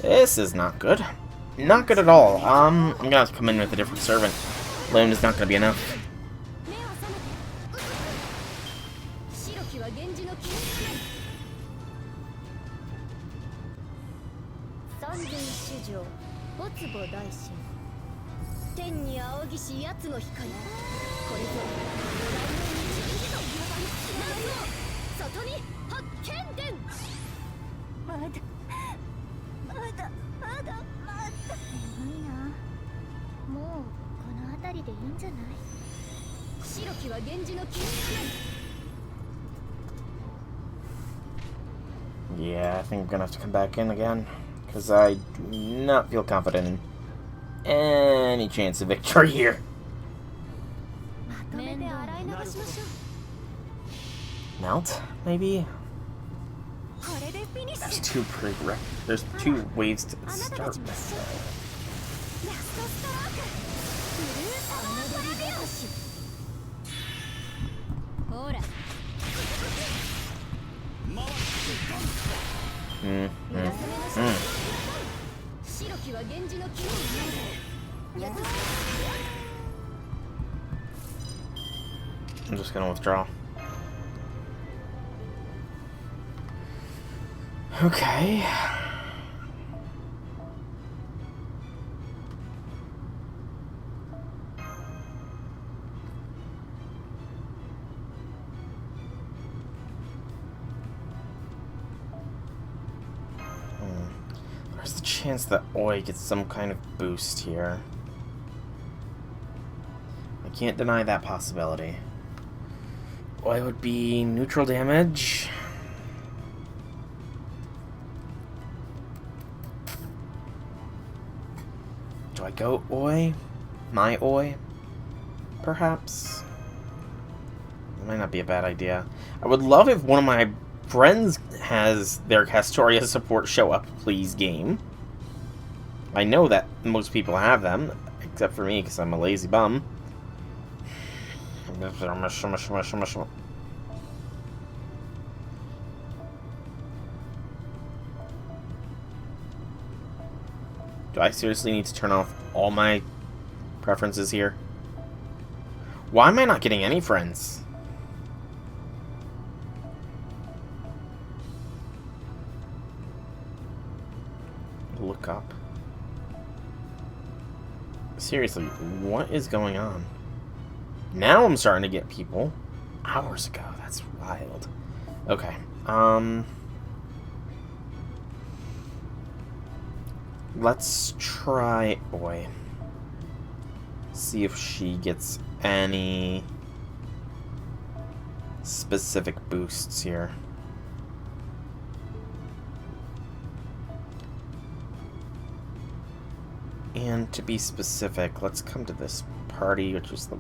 This is not good. Not good at all. I'm gonna have to come in with a different servant. Alone is not gonna be enough. Yeah, I think I'm gonna have to come back in again. Because I do not feel confident in any chance of victory here. Melt, maybe? There's 2 There's 2 waves to start with. I'm just gonna withdraw. Okay. There's the chance that Oi gets some kind of boost here. I can't deny that possibility. Oi would be neutral damage. Do I go Oi? My Oi? Perhaps? It might not be a bad idea. I would love if one of my friends has their Castoria support show up, please, game. I know that most people have them, except for me, because I'm a lazy bum. Do I seriously need to turn off all my preferences here? Why am I not getting any friends? Look up. Seriously, what is going on? Now I'm starting to get people. Hours ago, that's wild. Okay, let's try Oi. See if she gets any specific boosts here. And to be specific, let's come to this party, which is the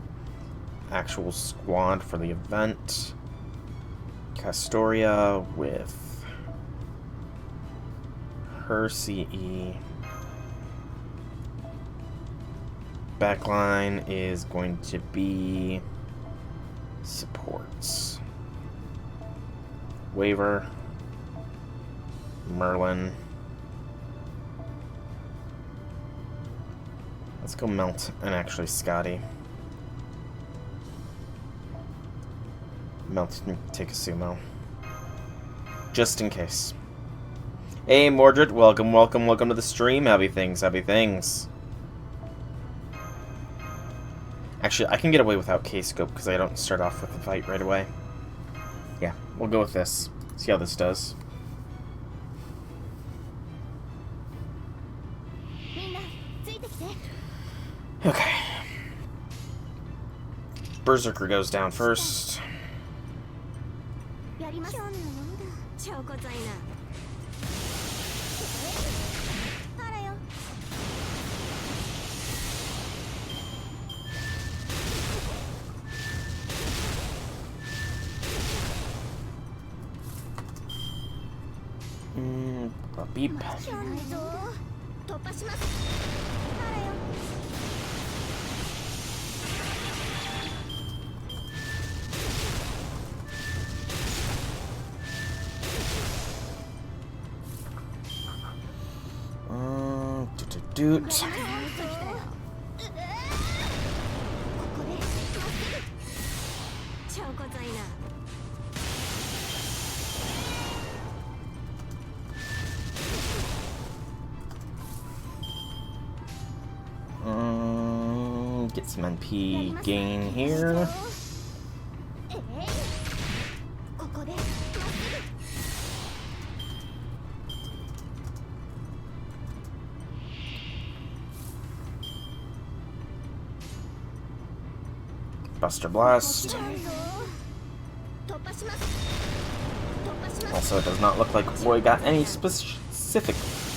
actual squad for the event. Castoria with her CE. Backline is going to be supports. Waver, Merlin. Let's go Melt and actually Scotty. Melt and take a sumo. Just in case. Hey Mordred, welcome to the stream. Happy things. Actually, I can get away without K-Scope because I don't start off with the fight right away. Yeah, we'll go with this. See how this does. Okay. Berserker goes down first. Beep. Doot. Get some NP gain here. Buster Blast. Also, it does not look like Roy got any specific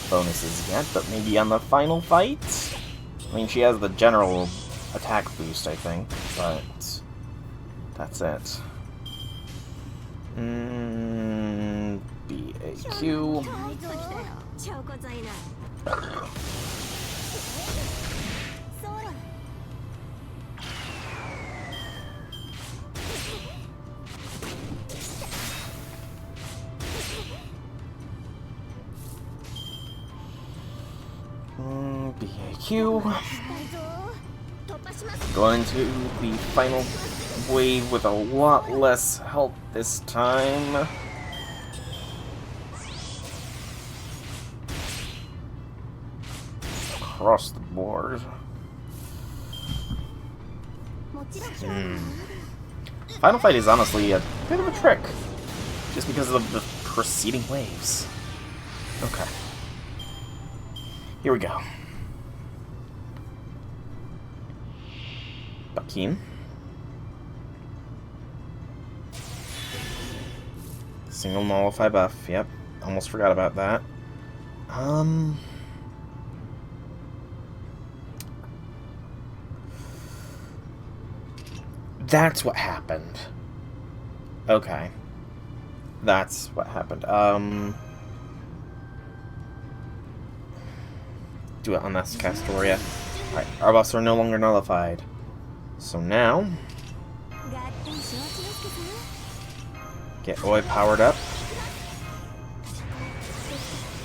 bonuses yet, but maybe on the final fight? I mean, she has the general attack boost, I think, but that's it. BAQ. BAQ. Going to the final wave with a lot less health this time. Across the board. Final fight is honestly a bit of a trick, just because of the preceding waves. Okay. Here we go. Bakin. Single nullify buff. Yep. Almost forgot about that. That's what happened. Okay. That's what happened. Do it on this Castoria. Alright, our buffs are no longer nullified. So now, get Oi powered up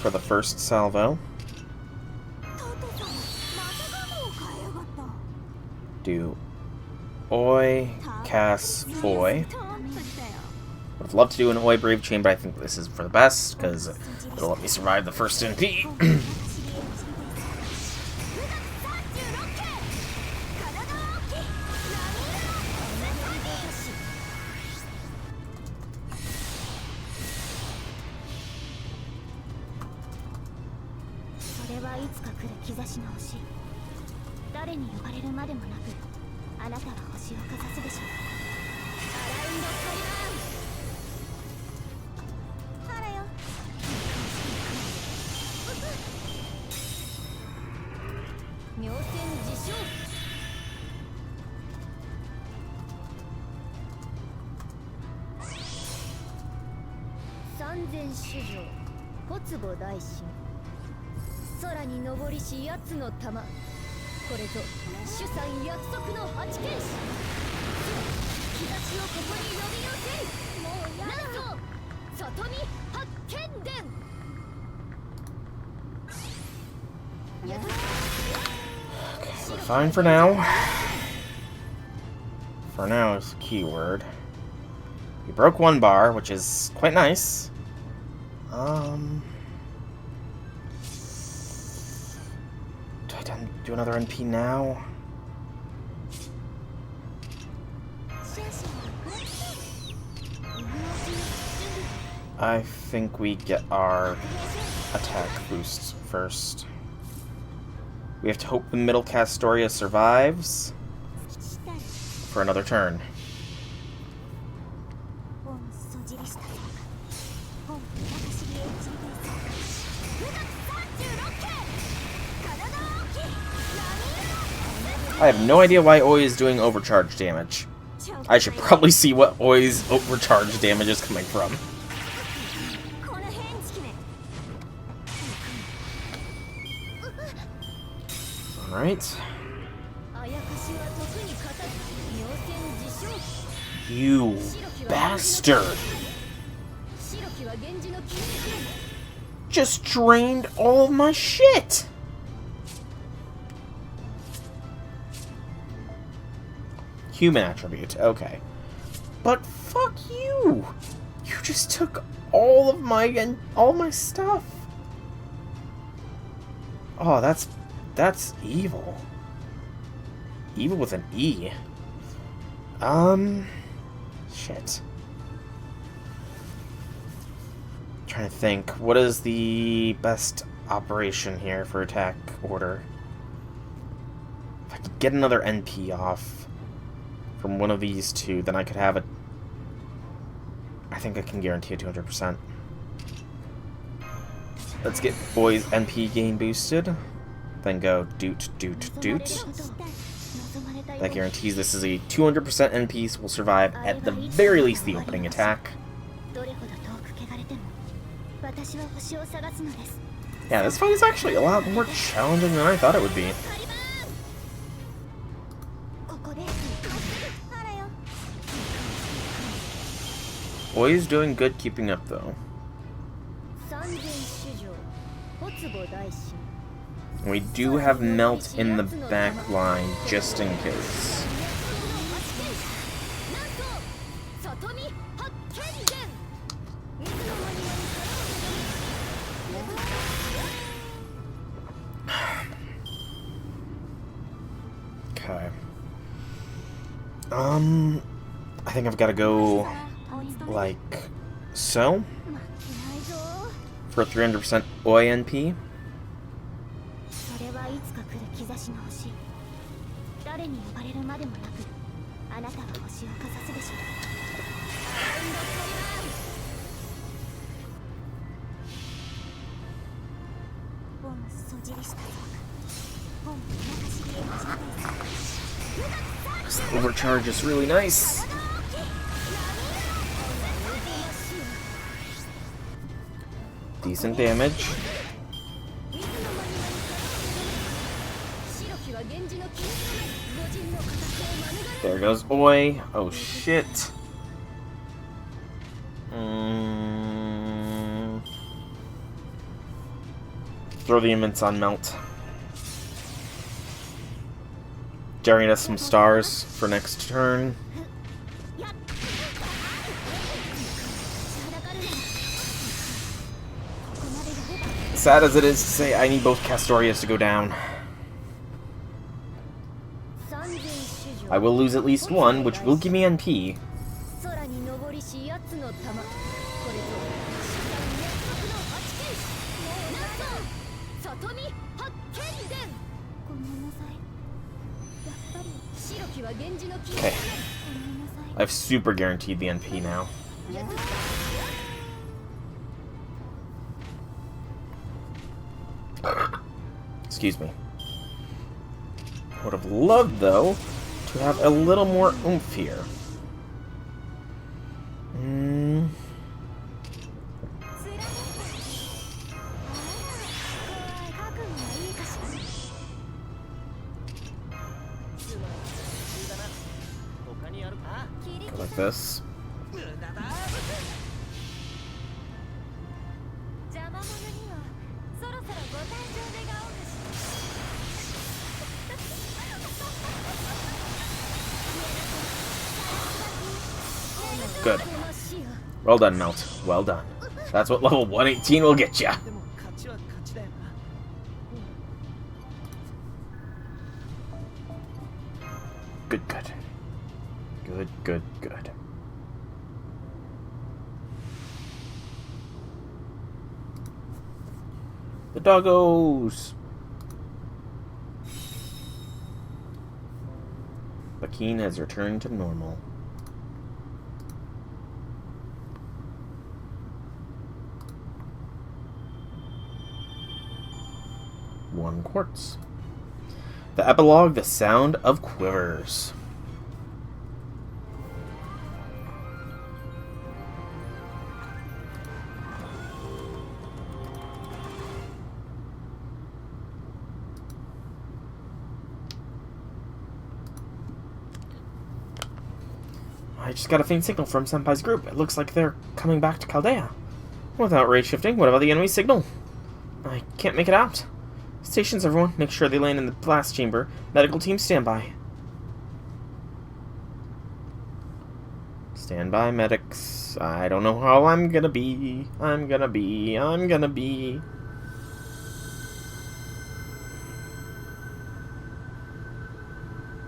for the first salvo. Do Oi, Cass, Oi. Would love to do an Oi Brave Chain, but I think this is for the best, because it'll let me survive the first NP. それはいつか来る兆しの星。誰に呼ばれるまでもなく、あなたは星をかざすでしょう。アラウンドカリバーン。あらよ。妙戦自称。三千主女小坪大神。空に昇りし奴の玉。これぞ主さん約束の八剣士。兆しをここに呼び寄せる。もうやだ。なんと里見八剣伝。We're fine for now. For now is the keyword. We broke one bar, which is quite nice. Do I do another NP now? I think we get our attack boost first. We have to hope the middle Castoria survives for another turn. I have no idea why Oi is doing overcharge damage. I should probably see what Oi's overcharge damage is coming from. Alright. You bastard! Just drained all of my shit! Human attribute, okay. But fuck you! You just took all of my stuff. Oh, that's evil. Evil with an E. Shit. I'm trying to think. What is the best operation here for attack order? If I could get another NP off from one of these two, then I could have it. I think I can guarantee a 200%. Let's get Boy's NP gain boosted. Then go doot, doot, doot. That guarantees this is a 200% NP will survive at the very least the opening attack. Yeah, this fight is actually a lot more challenging than I thought it would be. Boy's doing good keeping up though. We do have Melt in the back line, just in case. Okay. I think I've got to go like so for 300% OINP. This overcharge is really nice. Decent damage. There goes Oi. Oh shit. Throw the immense on Melt. Daring us some stars for next turn. Sad as it is to say, I need both Castorias to go down. I will lose at least one, which will give me NP. Okay. I've super guaranteed the NP now. Excuse me. I would have loved, though, to have a little more oomph here. Go like this. Good. Well done, Melt. Well done. That's what level 118 will get ya. Good, good. Good, good, good. The doggos! Bakin has returned to normal. One quartz. The epilogue, The Sound of Quivers. I just got a faint signal from Senpai's group. It looks like they're coming back to Chaldea. Without rate shifting, what about the enemy signal? I can't make it out. Stations, everyone. Make sure they land in the blast chamber. Medical team, stand by. Stand by, medics. I don't know how I'm gonna be. I'm gonna be.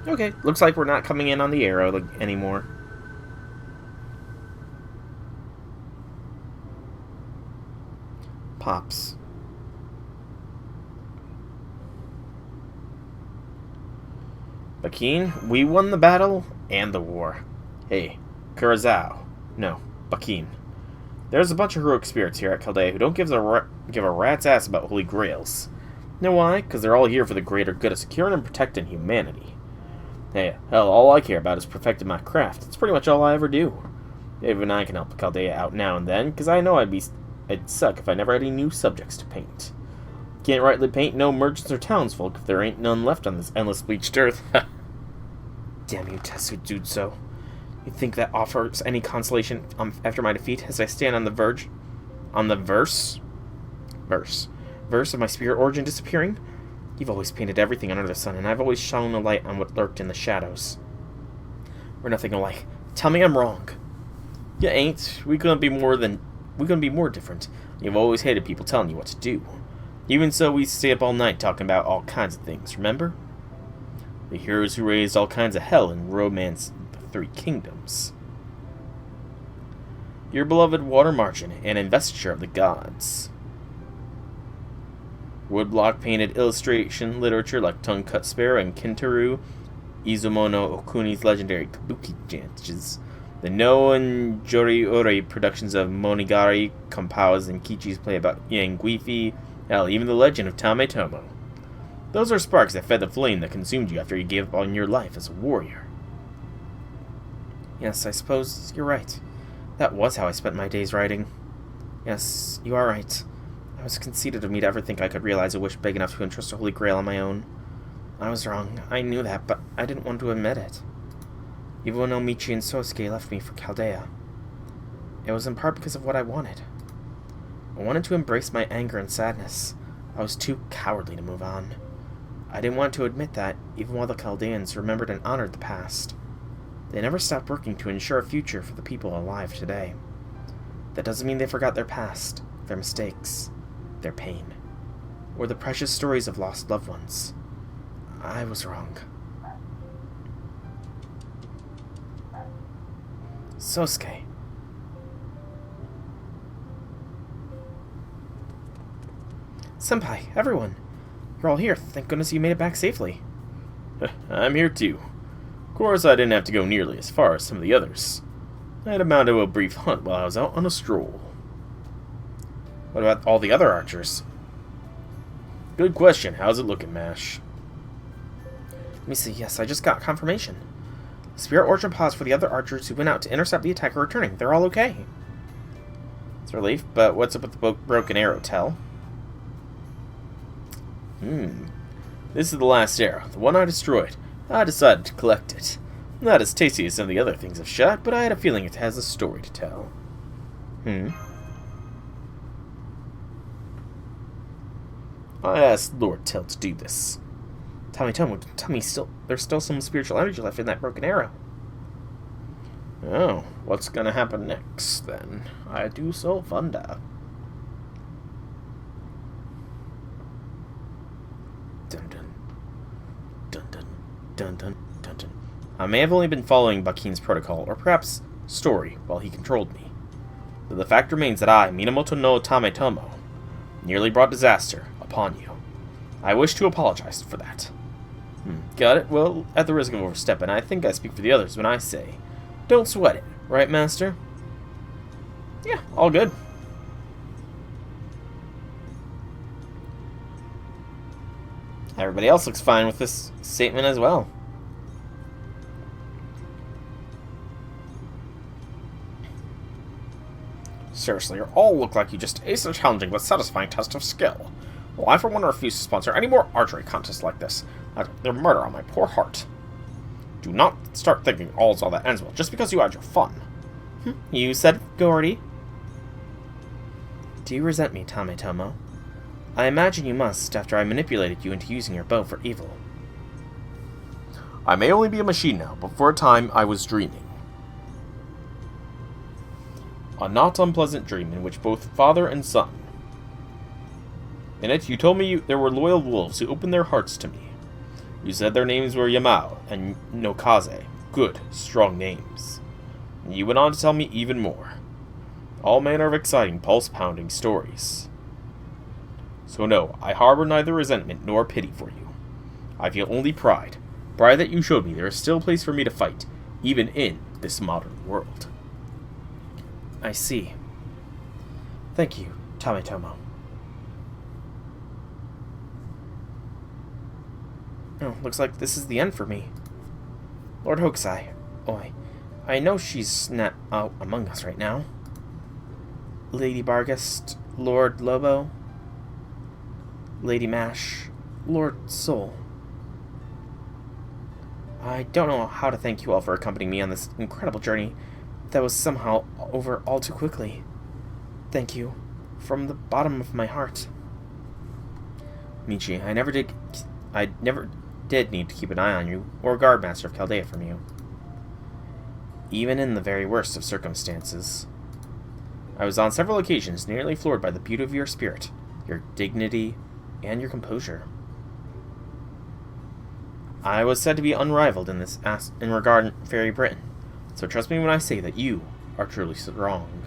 Okay, looks like we're not coming in on the arrow anymore. Pops. Bakin, we won the battle and the war. Hey, Kurazao. No, Bakin. There's a bunch of heroic spirits here at Chaldea who don't give a rat's ass about holy grails. You know why? Because they're all here for the greater good of securing and protecting humanity. Hey, hell, all I care about is perfecting my craft. It's pretty much all I ever do. Dave and I can help Chaldea out now and then, because I know I'd suck if I never had any new subjects to paint. Can't rightly paint no merchants or townsfolk if there ain't none left on this endless bleached earth. Damn you, Tetsujutsu. You think that offers any consolation after my defeat as I stand on the verse of my spirit origin disappearing? You've always painted everything under the sun, and I've always shone a light on what lurked in the shadows. We're nothing alike. Tell me I'm wrong. You ain't. We couldn't be more different. You've always hated people telling you what to do. Even so, we stay up all night talking about all kinds of things, remember? The heroes who raised all kinds of hell and romance the Three Kingdoms. Your beloved water margin and investiture of the gods. Woodblock painted illustration literature like Tongue-Cut Sparrow and Kintaru, Izumono Okuni's legendary kabuki dances, the No and Jori-Ori productions of Monigari, Kompawa's and Kichi's play about Yanguifi, hell, even the legend of Tametomo. Those are sparks that fed the flame that consumed you after you gave up on your life as a warrior. Yes, I suppose you're right. That was how I spent my days writing. Yes, you are right. I was conceited of me to ever think I could realize a wish big enough to entrust a holy grail on my own. I was wrong. I knew that, but I didn't want to admit it. Even though Michi and Sosuke left me for Chaldea, it was in part because of what I wanted. I wanted to embrace my anger and sadness. I was too cowardly to move on. I didn't want to admit that, even while the Chaldeans remembered and honored the past. They never stopped working to ensure a future for the people alive today. That doesn't mean they forgot their past, their mistakes, their pain, or the precious stories of lost loved ones. I was wrong. Sosuke. Senpai, everyone. You're all here. Thank goodness you made it back safely. I'm here too. Of course, I didn't have to go nearly as far as some of the others. I had amounted to a brief hunt while I was out on a stroll. What about all the other archers? Good question. How's it looking, Mash? Let me see. Yes, I just got confirmation. Spirit Orchard paused for the other archers who went out to intercept the attacker returning. They're all okay. It's a relief, but what's up with the broken arrow, Tell? This is the last arrow, the one I destroyed. I decided to collect it. Not as tasty as some of the other things I've shot, but I had a feeling it has a story to tell. I asked Lord Tell to do this. Tell me, there's still some spiritual energy left in that broken arrow. Oh, what's gonna happen next, then? I do so wonder. Dun dun. Dun dun. Dun dun. Dun dun. I may have only been following Bakin's protocol, or perhaps story, while he controlled me. But the fact remains that I, Minamoto no Tametomo, nearly brought disaster upon you. I wish to apologize for that. Got it? Well, at the risk of overstepping, I think I speak for the others when I say, don't sweat it, right, Master? Yeah, all good. Everybody else looks fine with this statement as well. Seriously, you all look like you just aced a challenging but satisfying test of skill. Well, I for one refuse to sponsor any more archery contests like this. They're murder on my poor heart. Do not start thinking all's all that ends well just because you had your fun. You said it, Gordy. Do you resent me, Tametomo? I imagine you must, after I manipulated you into using your bow for evil. I may only be a machine now, but for a time I was dreaming. A not unpleasant dream in which both father and son. In it, you told me there were loyal wolves who opened their hearts to me. You said their names were Yamao and Nokaze. Good, strong names. And you went on to tell me even more. All manner of exciting, pulse-pounding stories. So no, I harbor neither resentment nor pity for you. I feel only pride. Pride that you showed me there is still a place for me to fight, even in this modern world. I see. Thank you, Tametomo. Oh, looks like this is the end for me. Lord Hokusai. Oi. I know she's not out among us right now. Lady Barghest, Lord Lobo, Lady Mash, Lord Soul. I don't know how to thank you all for accompanying me on this incredible journey that was somehow over all too quickly. Thank you, from the bottom of my heart. Michi, I never did need to keep an eye on you, or guard Master of Chaldea from you. Even in the very worst of circumstances. I was on several occasions nearly floored by the beauty of your spirit, your dignity, and your composure. I was said to be unrivaled in regard Fairy Britain, so trust me when I say that you are truly strong.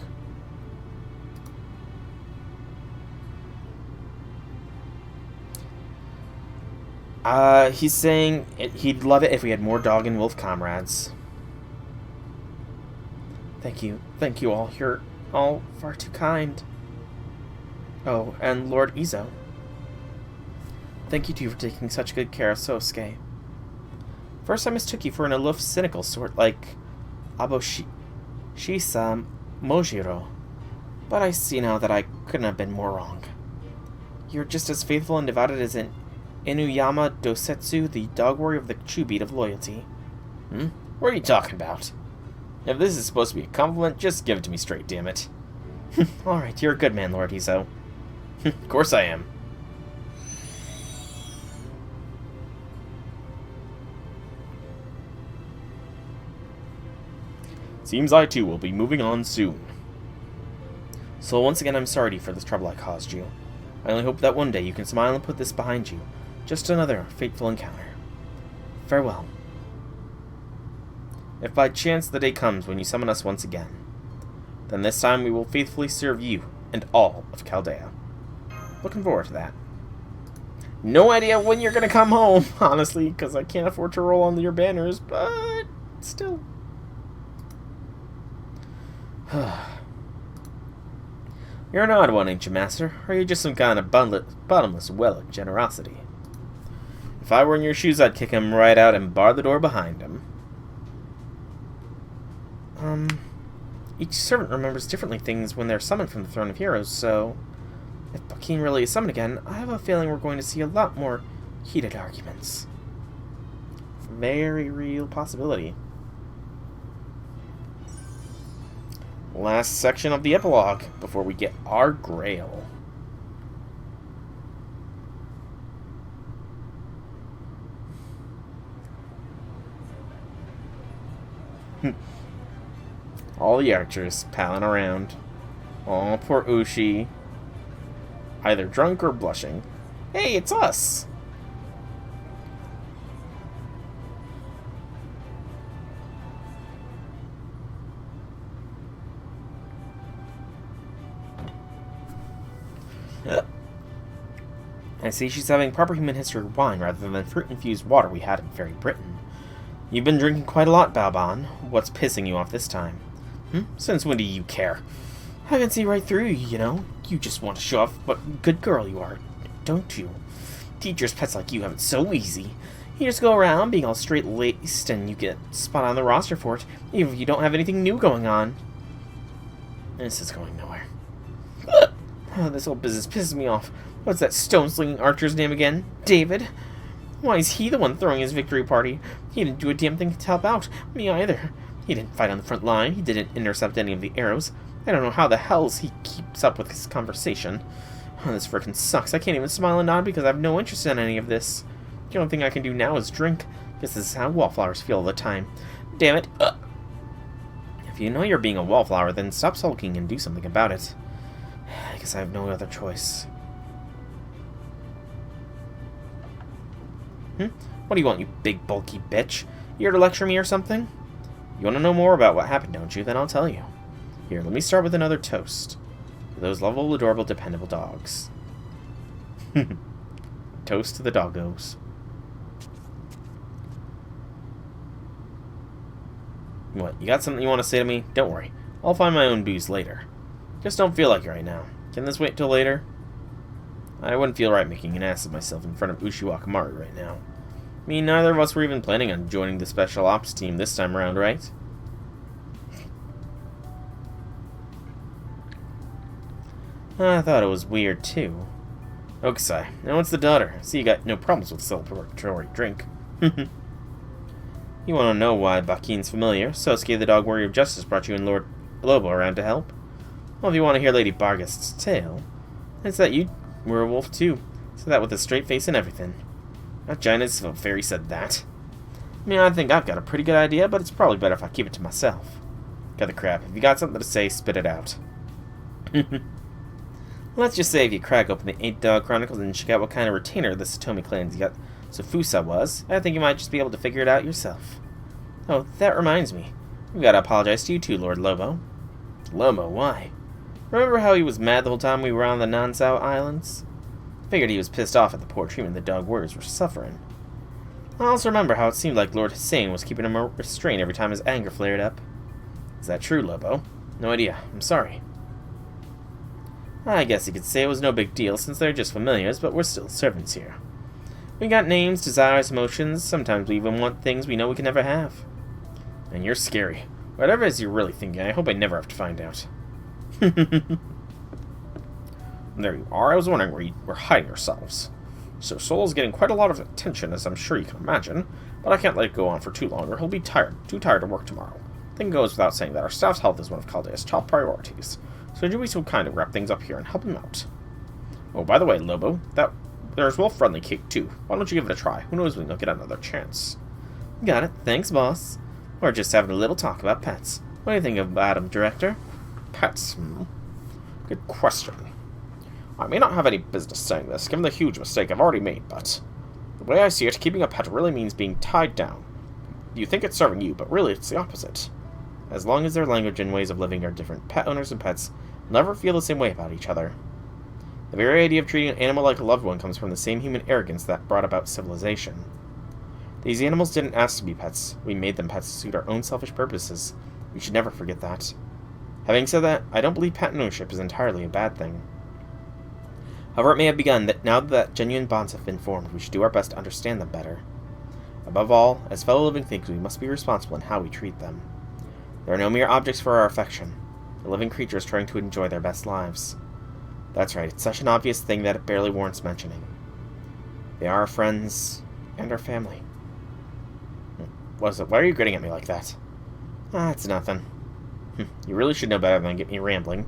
He's saying he'd love it if we had more dog and wolf comrades. Thank you all. You're all far too kind. Oh, and Lord Izo. Thank you too for taking such good care of Sosuke. First I mistook you for an aloof, cynical sort like Shisa Mojiro, but I see now that I couldn't have been more wrong. You're just as faithful and devoted as an Inuyama Dosetsu, the dog warrior of the true beat of loyalty. What are you talking about? If this is supposed to be a compliment, just give it to me straight, damn it. Alright, you're a good man, Lord Izo. Of course I am. Seems I too will be moving on soon. So once again, I'm sorry for this trouble I caused you. I only hope that one day you can smile and put this behind you. Just another fateful encounter. Farewell. If by chance the day comes when you summon us once again, then this time we will faithfully serve you and all of Chaldea. Looking forward to that. No idea when you're gonna come home, honestly, because I can't afford to roll on your banners, but still. You're an odd one, ain't you, Master? Or are you just some kind of bottomless well of generosity? If I were in your shoes, I'd kick him right out and bar the door behind him. Each servant remembers differently things when they're summoned from the Throne of Heroes, so if Bakin really is summoned again, I have a feeling we're going to see a lot more heated arguments. Very real possibility. Last section of the epilogue before we get our grail. All the archers palling around. Oh, poor Ushi. Either drunk or blushing. Hey, it's us! I see she's having proper human history wine rather than fruit-infused water we had in Fairy Britain. You've been drinking quite a lot, Balban. What's pissing you off this time? Since when do you care? I can see right through you, you know. You just want to show off what good girl you are, don't you? Teachers' pets like you have it so easy. You just go around being all straight-laced and you get spot on the roster for it, even if you don't have anything new going on. This is going nowhere. Oh, this whole business pisses me off. What's that stone-slinging archer's name again? David? Why is he the one throwing his victory party? He didn't do a damn thing to help out. Me either. He didn't fight on the front line. He didn't intercept any of the arrows. I don't know how the hell he keeps up with his conversation. Oh, this frickin' sucks. I can't even smile and nod because I have no interest in any of this. The only thing I can do now is drink. Guess this is how wallflowers feel all the time. Damn it. If you know you're being a wallflower, then stop sulking and do something about it. I guess I have no other choice. What do you want, you big bulky bitch? You here to lecture me or something? You want to know more about what happened, don't you? Then I'll tell you. Here, let me start with another toast. For those lovable, adorable, dependable dogs. Toast to the doggos. What, you got something you want to say to me? Don't worry. I'll find my own booze later. Just don't feel like it right now. Can this wait till later? I wouldn't feel right making an ass of myself in front of Ushiwaka Maru right now. I mean, neither of us were even planning on joining the special ops team this time around, right? I thought it was weird, too. Okusai, now what's the daughter? See, you got no problems with celebratory drink. You want to know why Bakin's familiar? Sosuke, the dog warrior of justice, brought you and Lord Lobo around to help? Well, if you want to hear Lady Barghest's tale, it's that you were a wolf, too. So that with a straight face and everything. Not China's fairy said that. I mean, I think I've got a pretty good idea, but it's probably better if I keep it to myself. Got the crap. If you got something to say, spit it out. Let's just say if you crack open the 8 Dog Chronicles and check out what kind of retainer the Satomi clan's got Sofusa was, I think you might just be able to figure it out yourself. Oh, that reminds me. We've got to apologize to you too, Lord Lobo. Lobo, why? Remember how he was mad the whole time we were on the Nansao Islands? Figured he was pissed off at the poor treatment the dog warriors were suffering. I also remember how it seemed like Lord Hussein was keeping him restrained every time his anger flared up. Is that true, Lobo? No idea. I'm sorry. I guess you could say it was no big deal since they're just familiars, but we're still servants here. We got names, desires, emotions. Sometimes we even want things we know we can never have. And you're scary. Whatever it is you're really thinking, I hope I never have to find out. There you are. I was wondering where you were hiding yourselves. So Solo's getting quite a lot of attention, as I'm sure you can imagine, but I can't let it go on for too long, or he'll be too tired to work tomorrow. Thing goes without saying that our staff's health is one of Caldea's top priorities, so would you be so kind to wrap things up here and help him out? Oh, by the way, Lobo, there's wolf-friendly cake too. Why don't you give it a try? Who knows when you'll get another chance. Got it. Thanks, boss. We're just having a little talk about pets. What do you think about them, Director? Pets, Good question. I may not have any business saying this, given the huge mistake I've already made, but the way I see it, keeping a pet really means being tied down. You think it's serving you, but really it's the opposite. As long as their language and ways of living are different, pet owners and pets never feel the same way about each other. The very idea of treating an animal like a loved one comes from the same human arrogance that brought about civilization. These animals didn't ask to be pets. We made them pets to suit our own selfish purposes. We should never forget that. Having said that, I don't believe pet ownership is entirely a bad thing. However it may have begun, that now that genuine bonds have been formed, we should do our best to understand them better. Above all, as fellow living things, we must be responsible in how we treat them. They are no mere objects for our affection. They're living creatures trying to enjoy their best lives. That's right, it's such an obvious thing that it barely warrants mentioning. They are our friends and our family. What is it? Why are you grinning at me like that? Ah, it's nothing. You really should know better than get me rambling.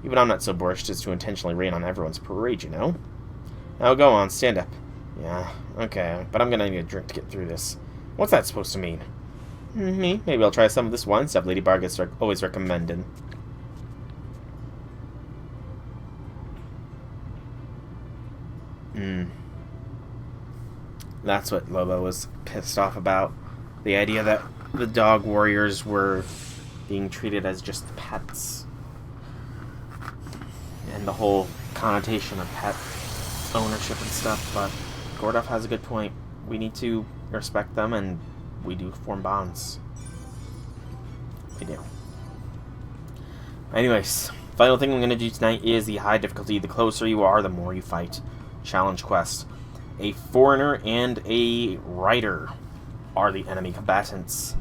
Even I'm not so boorish as to intentionally rain on everyone's parade, you know? Now go on, stand up. Yeah, okay, but I'm gonna need a drink to get through this. What's that supposed to mean? Me? Maybe I'll try some of this wine stuff Lady Barga's always recommended. That's what Lobo was pissed off about. The idea that the dog warriors were being treated as just pets. And the whole connotation of pet ownership and stuff, but Gordov has a good point. We need to respect them, and we do form bonds. We do. Anyways, final thing I'm going to do tonight is the high difficulty. The closer you are, the more you fight. Challenge quest. A foreigner and a writer are the enemy combatants.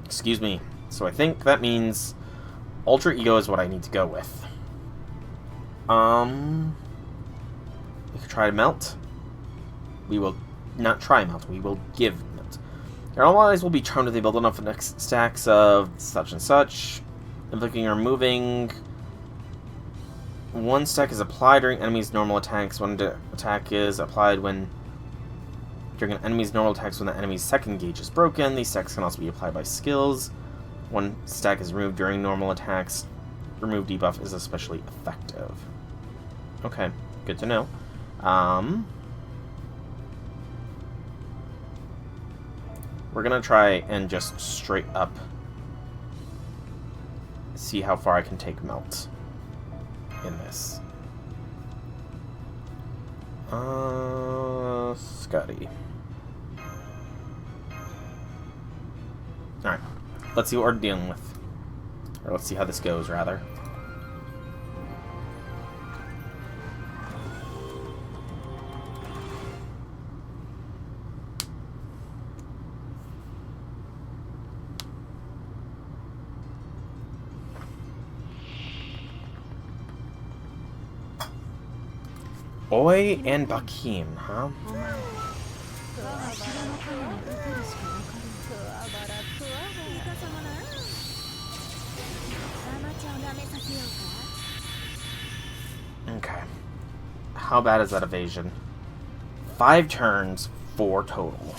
Excuse me. So I think that means Ultra Ego is what I need to go with. We could try to melt. We will not try melt. We will give melt. Your allies will be charmed if they build enough next stacks of such and such. Inflicting or moving. One stack is applied during enemies' normal attacks. One attack is applied when during an enemy's normal attacks when the enemy's second gauge is broken. These stacks can also be applied by skills. One stack is removed during normal attacks. Remove debuff is especially effective. Okay, good to know. We're gonna try and just straight up see how far I can take melt in this. Scotty. Alright, let's see what we're dealing with. Or let's see how this goes, rather. Oi and Bakin, huh? Okay. How bad is that evasion? 5 turns, 4 total.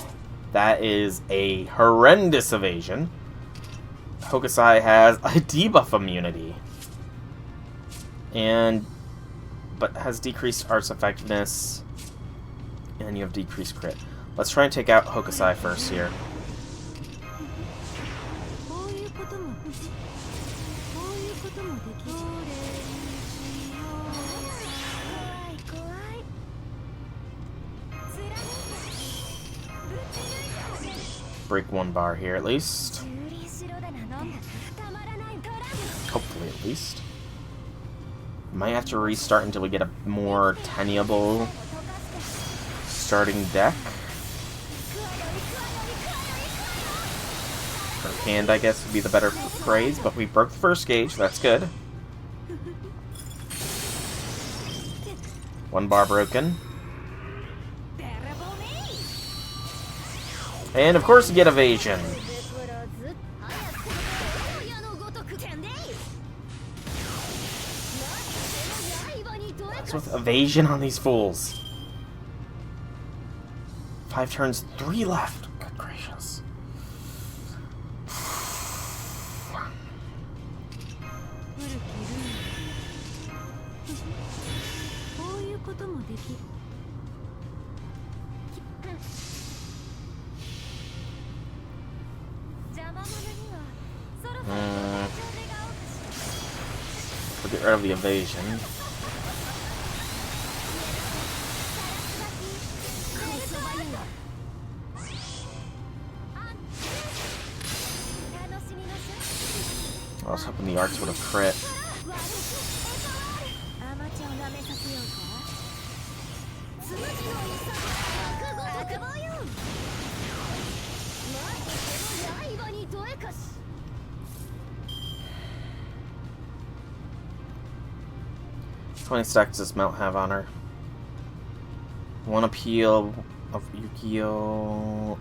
That is a horrendous evasion. Hokusai has a debuff immunity. But has decreased arts effectiveness. And you have decreased crit. Let's try and take out Hokusai first here. Break 1 bar here at least. Hopefully at least. Might have to restart until we get a more tenable starting deck. Or hand, I guess, would be the better phrase, but we broke the first gauge, that's good. 1 bar broken. And of course you get evasion. What's with evasion on these fools? 5 turns, 3 left. Good gracious. We'll get rid of the evasion. I was hoping the arts would have crit. アマチュアを舐めさせようかつむじの勇覚悟とくぼよマジでの刃にどえかし How many stacks does Melt have on her? One appeal of Yukio.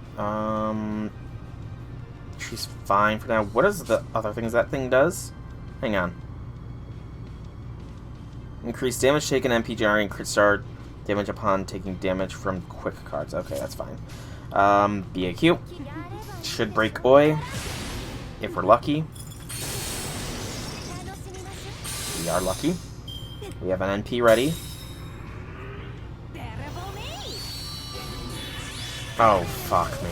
She's fine for now. What is the other things that thing does? Hang on. Increase damage taken MPGR and crit star damage upon taking damage from quick cards. Okay, that's fine. BAQ. Should break Oi. If we're lucky. We are lucky. We have an NP ready. Oh, fuck me.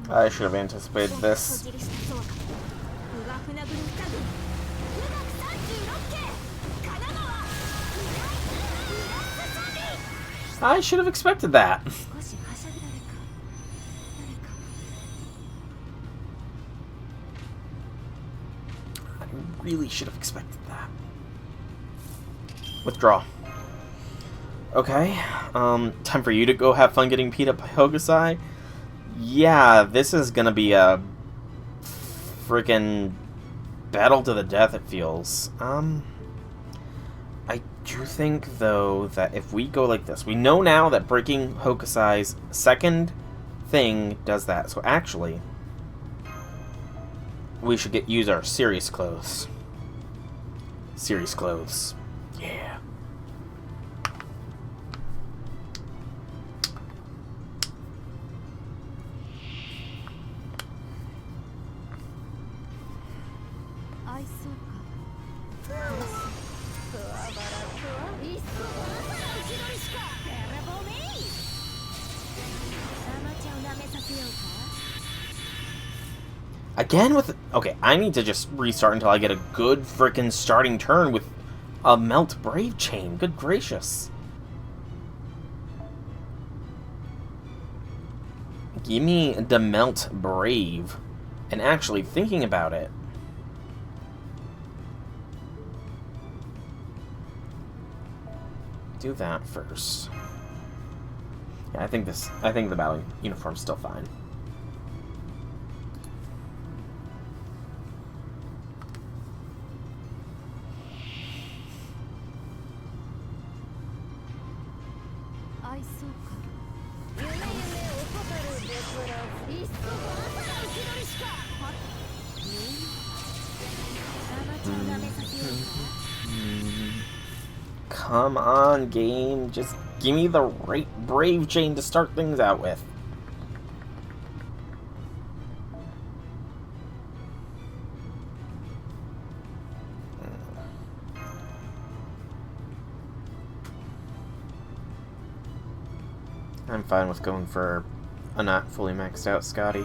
I should have anticipated this. I should have expected that. I really should have expected that. Withdraw. Okay. Time for you to go have fun getting beat up by Hokusai. Yeah, this is gonna be a freaking battle to the death, it feels. I do think, though, that if we go like this, we know now that breaking Hokusai's second thing does that. So actually, we should use our serious clothes. Serious clothes. Yeah. Again with... Okay, I need to just restart until I get a good frickin' starting turn with a Melt Brave chain. Good gracious. Give me the Melt Brave. And actually, thinking about it... do that first. Yeah, I think the battle uniform's still fine. Come on, game. Just give me the right Brave chain to start things out with. I'm fine with going for a not fully maxed out Scotty.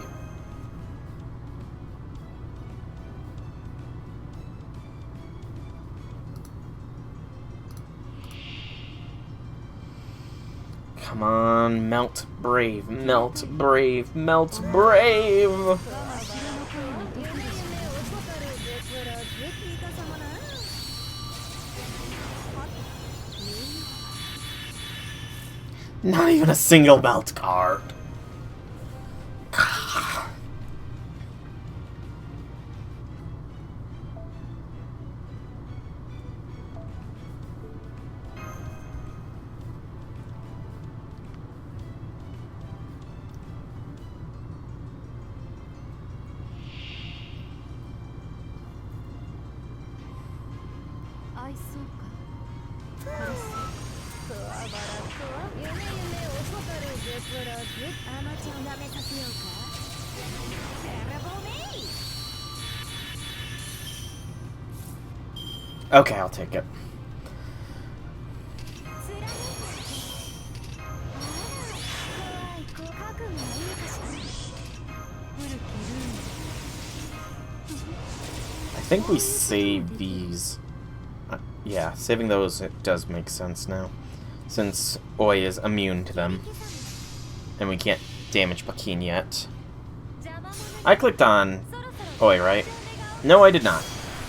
Come on, Melt Brave, Melt Brave, Melt Brave! Not even a single Melt card. Okay, I'll take it. I think we save these. Yeah, saving those, it does make sense now, since Oi is immune to them. And we can't damage Bakin yet. I clicked on Oi, right? No, I did not.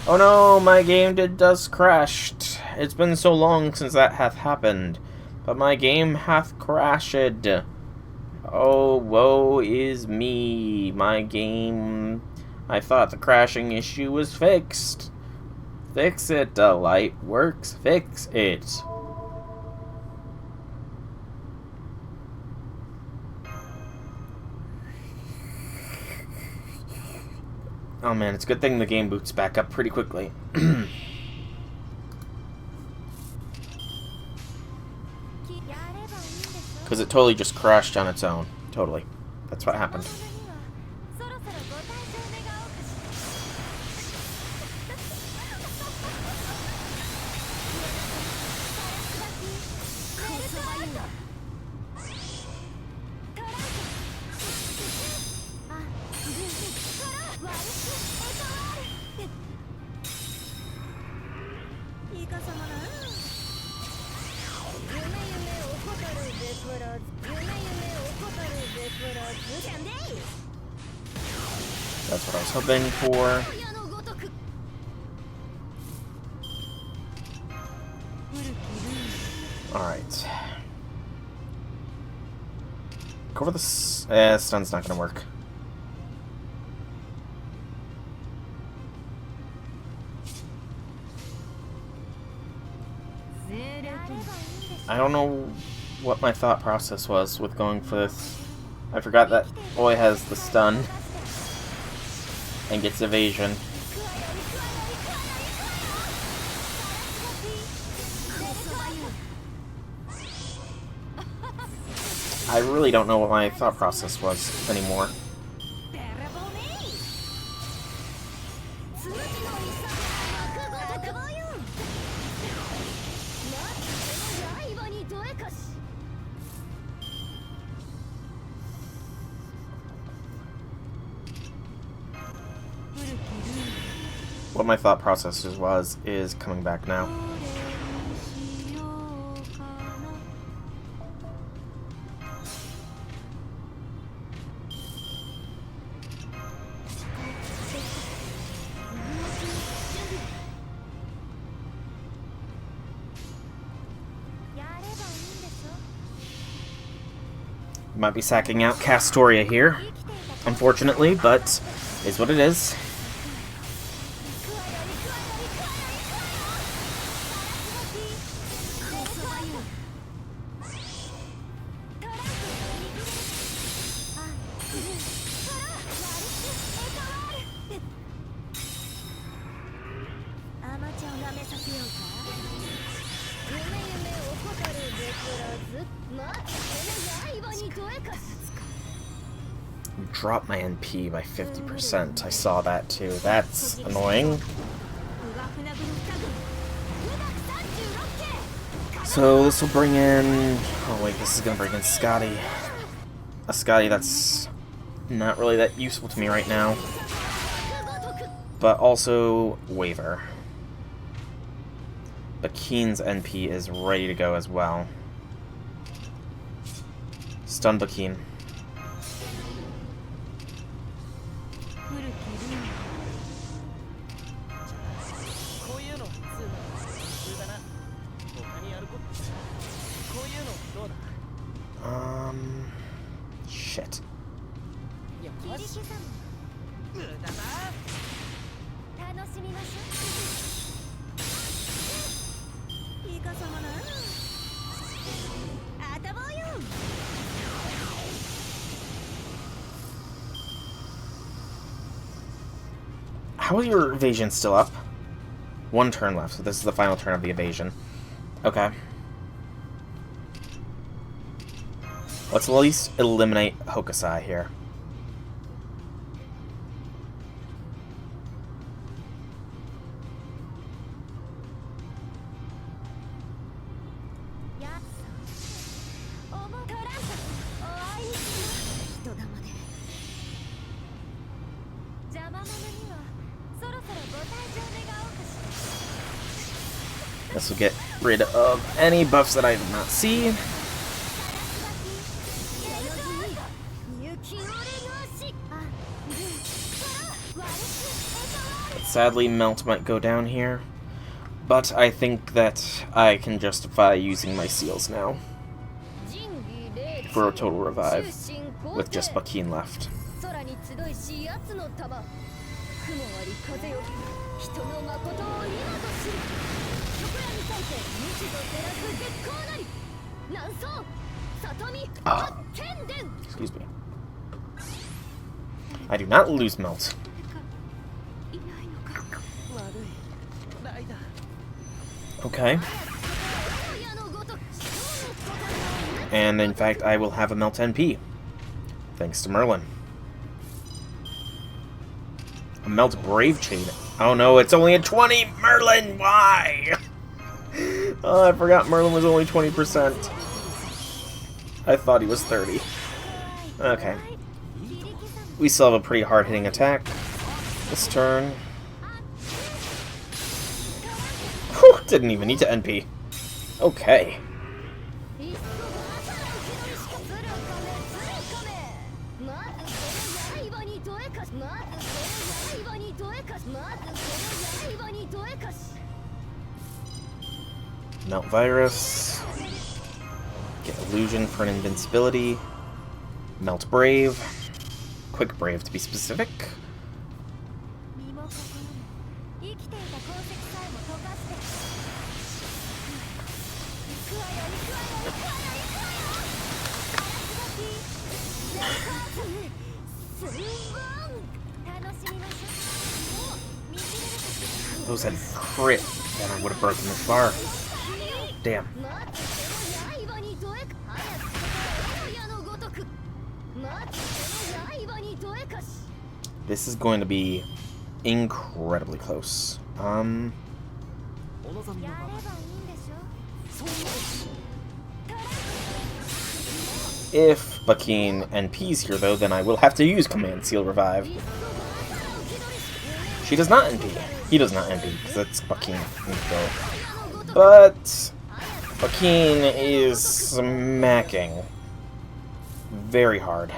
Oh no, my game does crashed. It's been so long since that hath happened. But my game hath crashed. Oh, woe is me. My game... I thought the crashing issue was fixed. Fix it, Delight. Works. Fix it. Oh man, it's a good thing the game boots back up pretty quickly. Because it totally just crashed on its own. Totally. That's what happened. That's what I was hoping for. Alright. Go for the stun's not gonna work. I don't know what my thought process was with going for this. I forgot that Oi has the stun and gets evasion. I really don't know what my thought process was anymore. What my thought process was is coming back now. Might be sacking out Castoria here, unfortunately, but is what it is. Drop my NP by 50%. I saw that too. That's annoying. So this will bring in... Oh wait, this is going to bring in Scotty. A Scotty that's not really that useful to me right now. But also Waver. Bakin's NP is ready to go as well. Stun Bakin. Shit. How is your evasion still up? One turn left, so this is the final turn of the evasion. Okay. Let's at least eliminate Hokusai here. This will get rid of any buffs that I did not see. Sadly, Melt might go down here. But I think that I can justify using my seals now. For a total revive. With just Bakin left. Excuse me. I do not lose Melt. Okay. And in fact, I will have a Melt NP. Thanks to Merlin. A Melt Brave Chain. Oh no, it's only a 20! Merlin, why? Oh, I forgot Merlin was only 20%. I thought he was 30. Okay. We still have a pretty hard-hitting attack this turn. Whew, didn't even need to NP. Okay. Melt Virus. Get Illusion for an invincibility. Melt Brave. Quick Brave to be specific. Those had crit, and I would have broken this bar. Damn. This is going to be incredibly close. If Bakin NP's here, though, then I will have to use Command Seal Revive. She does not NP. He does not NP, because that's Bakin. But Bakin is smacking very hard.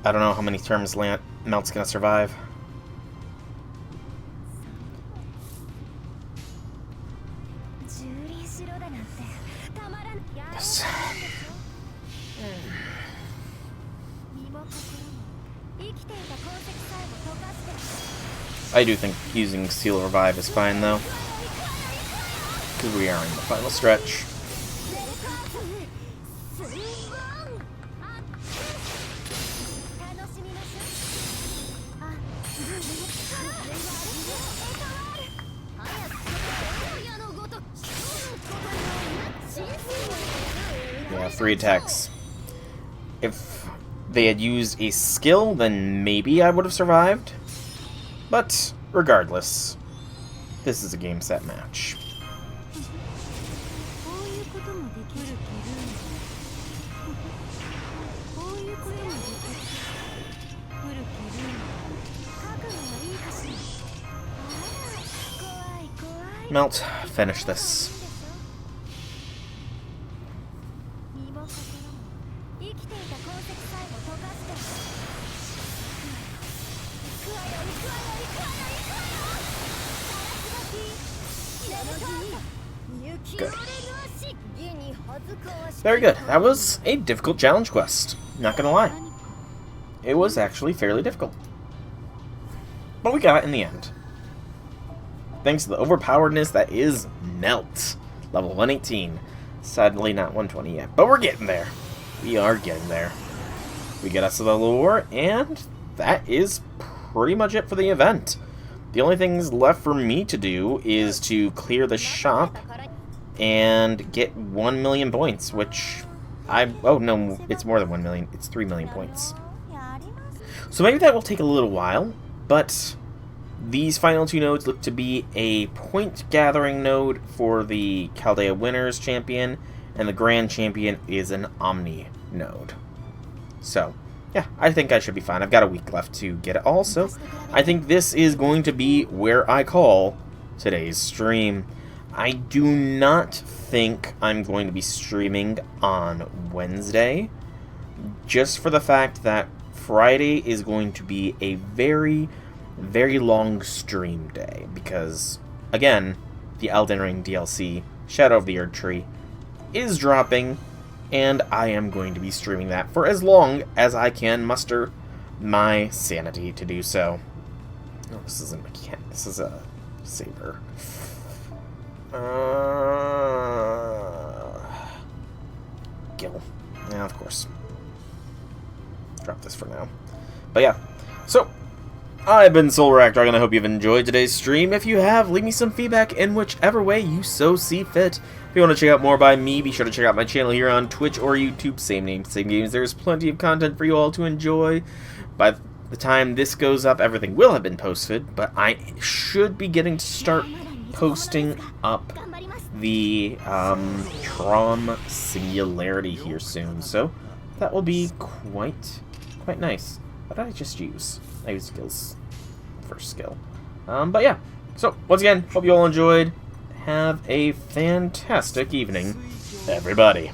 I don't know how many turns Melt's gonna survive. Yes. I do think using Seal Revive is fine, though. Because we are in the final stretch. Yeah, 3 attacks. If they had used a skill, then maybe I would have survived. But, regardless, this is a game set match. Melt, finish this. Good. Very good. That was a difficult challenge quest. Not gonna lie. It was actually fairly difficult. But we got it in the end. Thanks to the overpoweredness that is Melt. Level 118. Sadly not 120 yet, but we're getting there. We are getting there. We get us to the lure, and that is pretty much it for the event. The only things left for me to do is to clear the shop and get 1 million points, which oh no, it's more than 1 million. It's 3 million points. So maybe that will take a little while, but these final 2 nodes look to be a point gathering node for the Chaldea Winners Champion, and the Grand Champion is an Omni node. So, yeah, I think I should be fine. I've got a week left to get it all, so I think this is going to be where I call today's stream. I do not think I'm going to be streaming on Wednesday, just for the fact that Friday is going to be a very, very long stream day, because, again, the Elden Ring DLC, Shadow of the Erd Tree, is dropping, and I am going to be streaming that for as long as I can muster my sanity to do so. No, this isn't a mechanic, this is a saber. Gil. Yeah, of course. Drop this for now. But yeah, so, I've been Solar Dragon. I hope you've enjoyed today's stream. If you have, leave me some feedback in whichever way you so see fit. If you want to check out more by me, be sure to check out my channel here on Twitch or YouTube. Same name, same games. There's plenty of content for you all to enjoy. By the time this goes up, everything will have been posted, but I should be getting to start posting up the Tron Singularity here soon, so that will be quite nice. What did I just use? I used skills. First skill. But yeah. So, once again, hope you all enjoyed. Have a fantastic evening, everybody.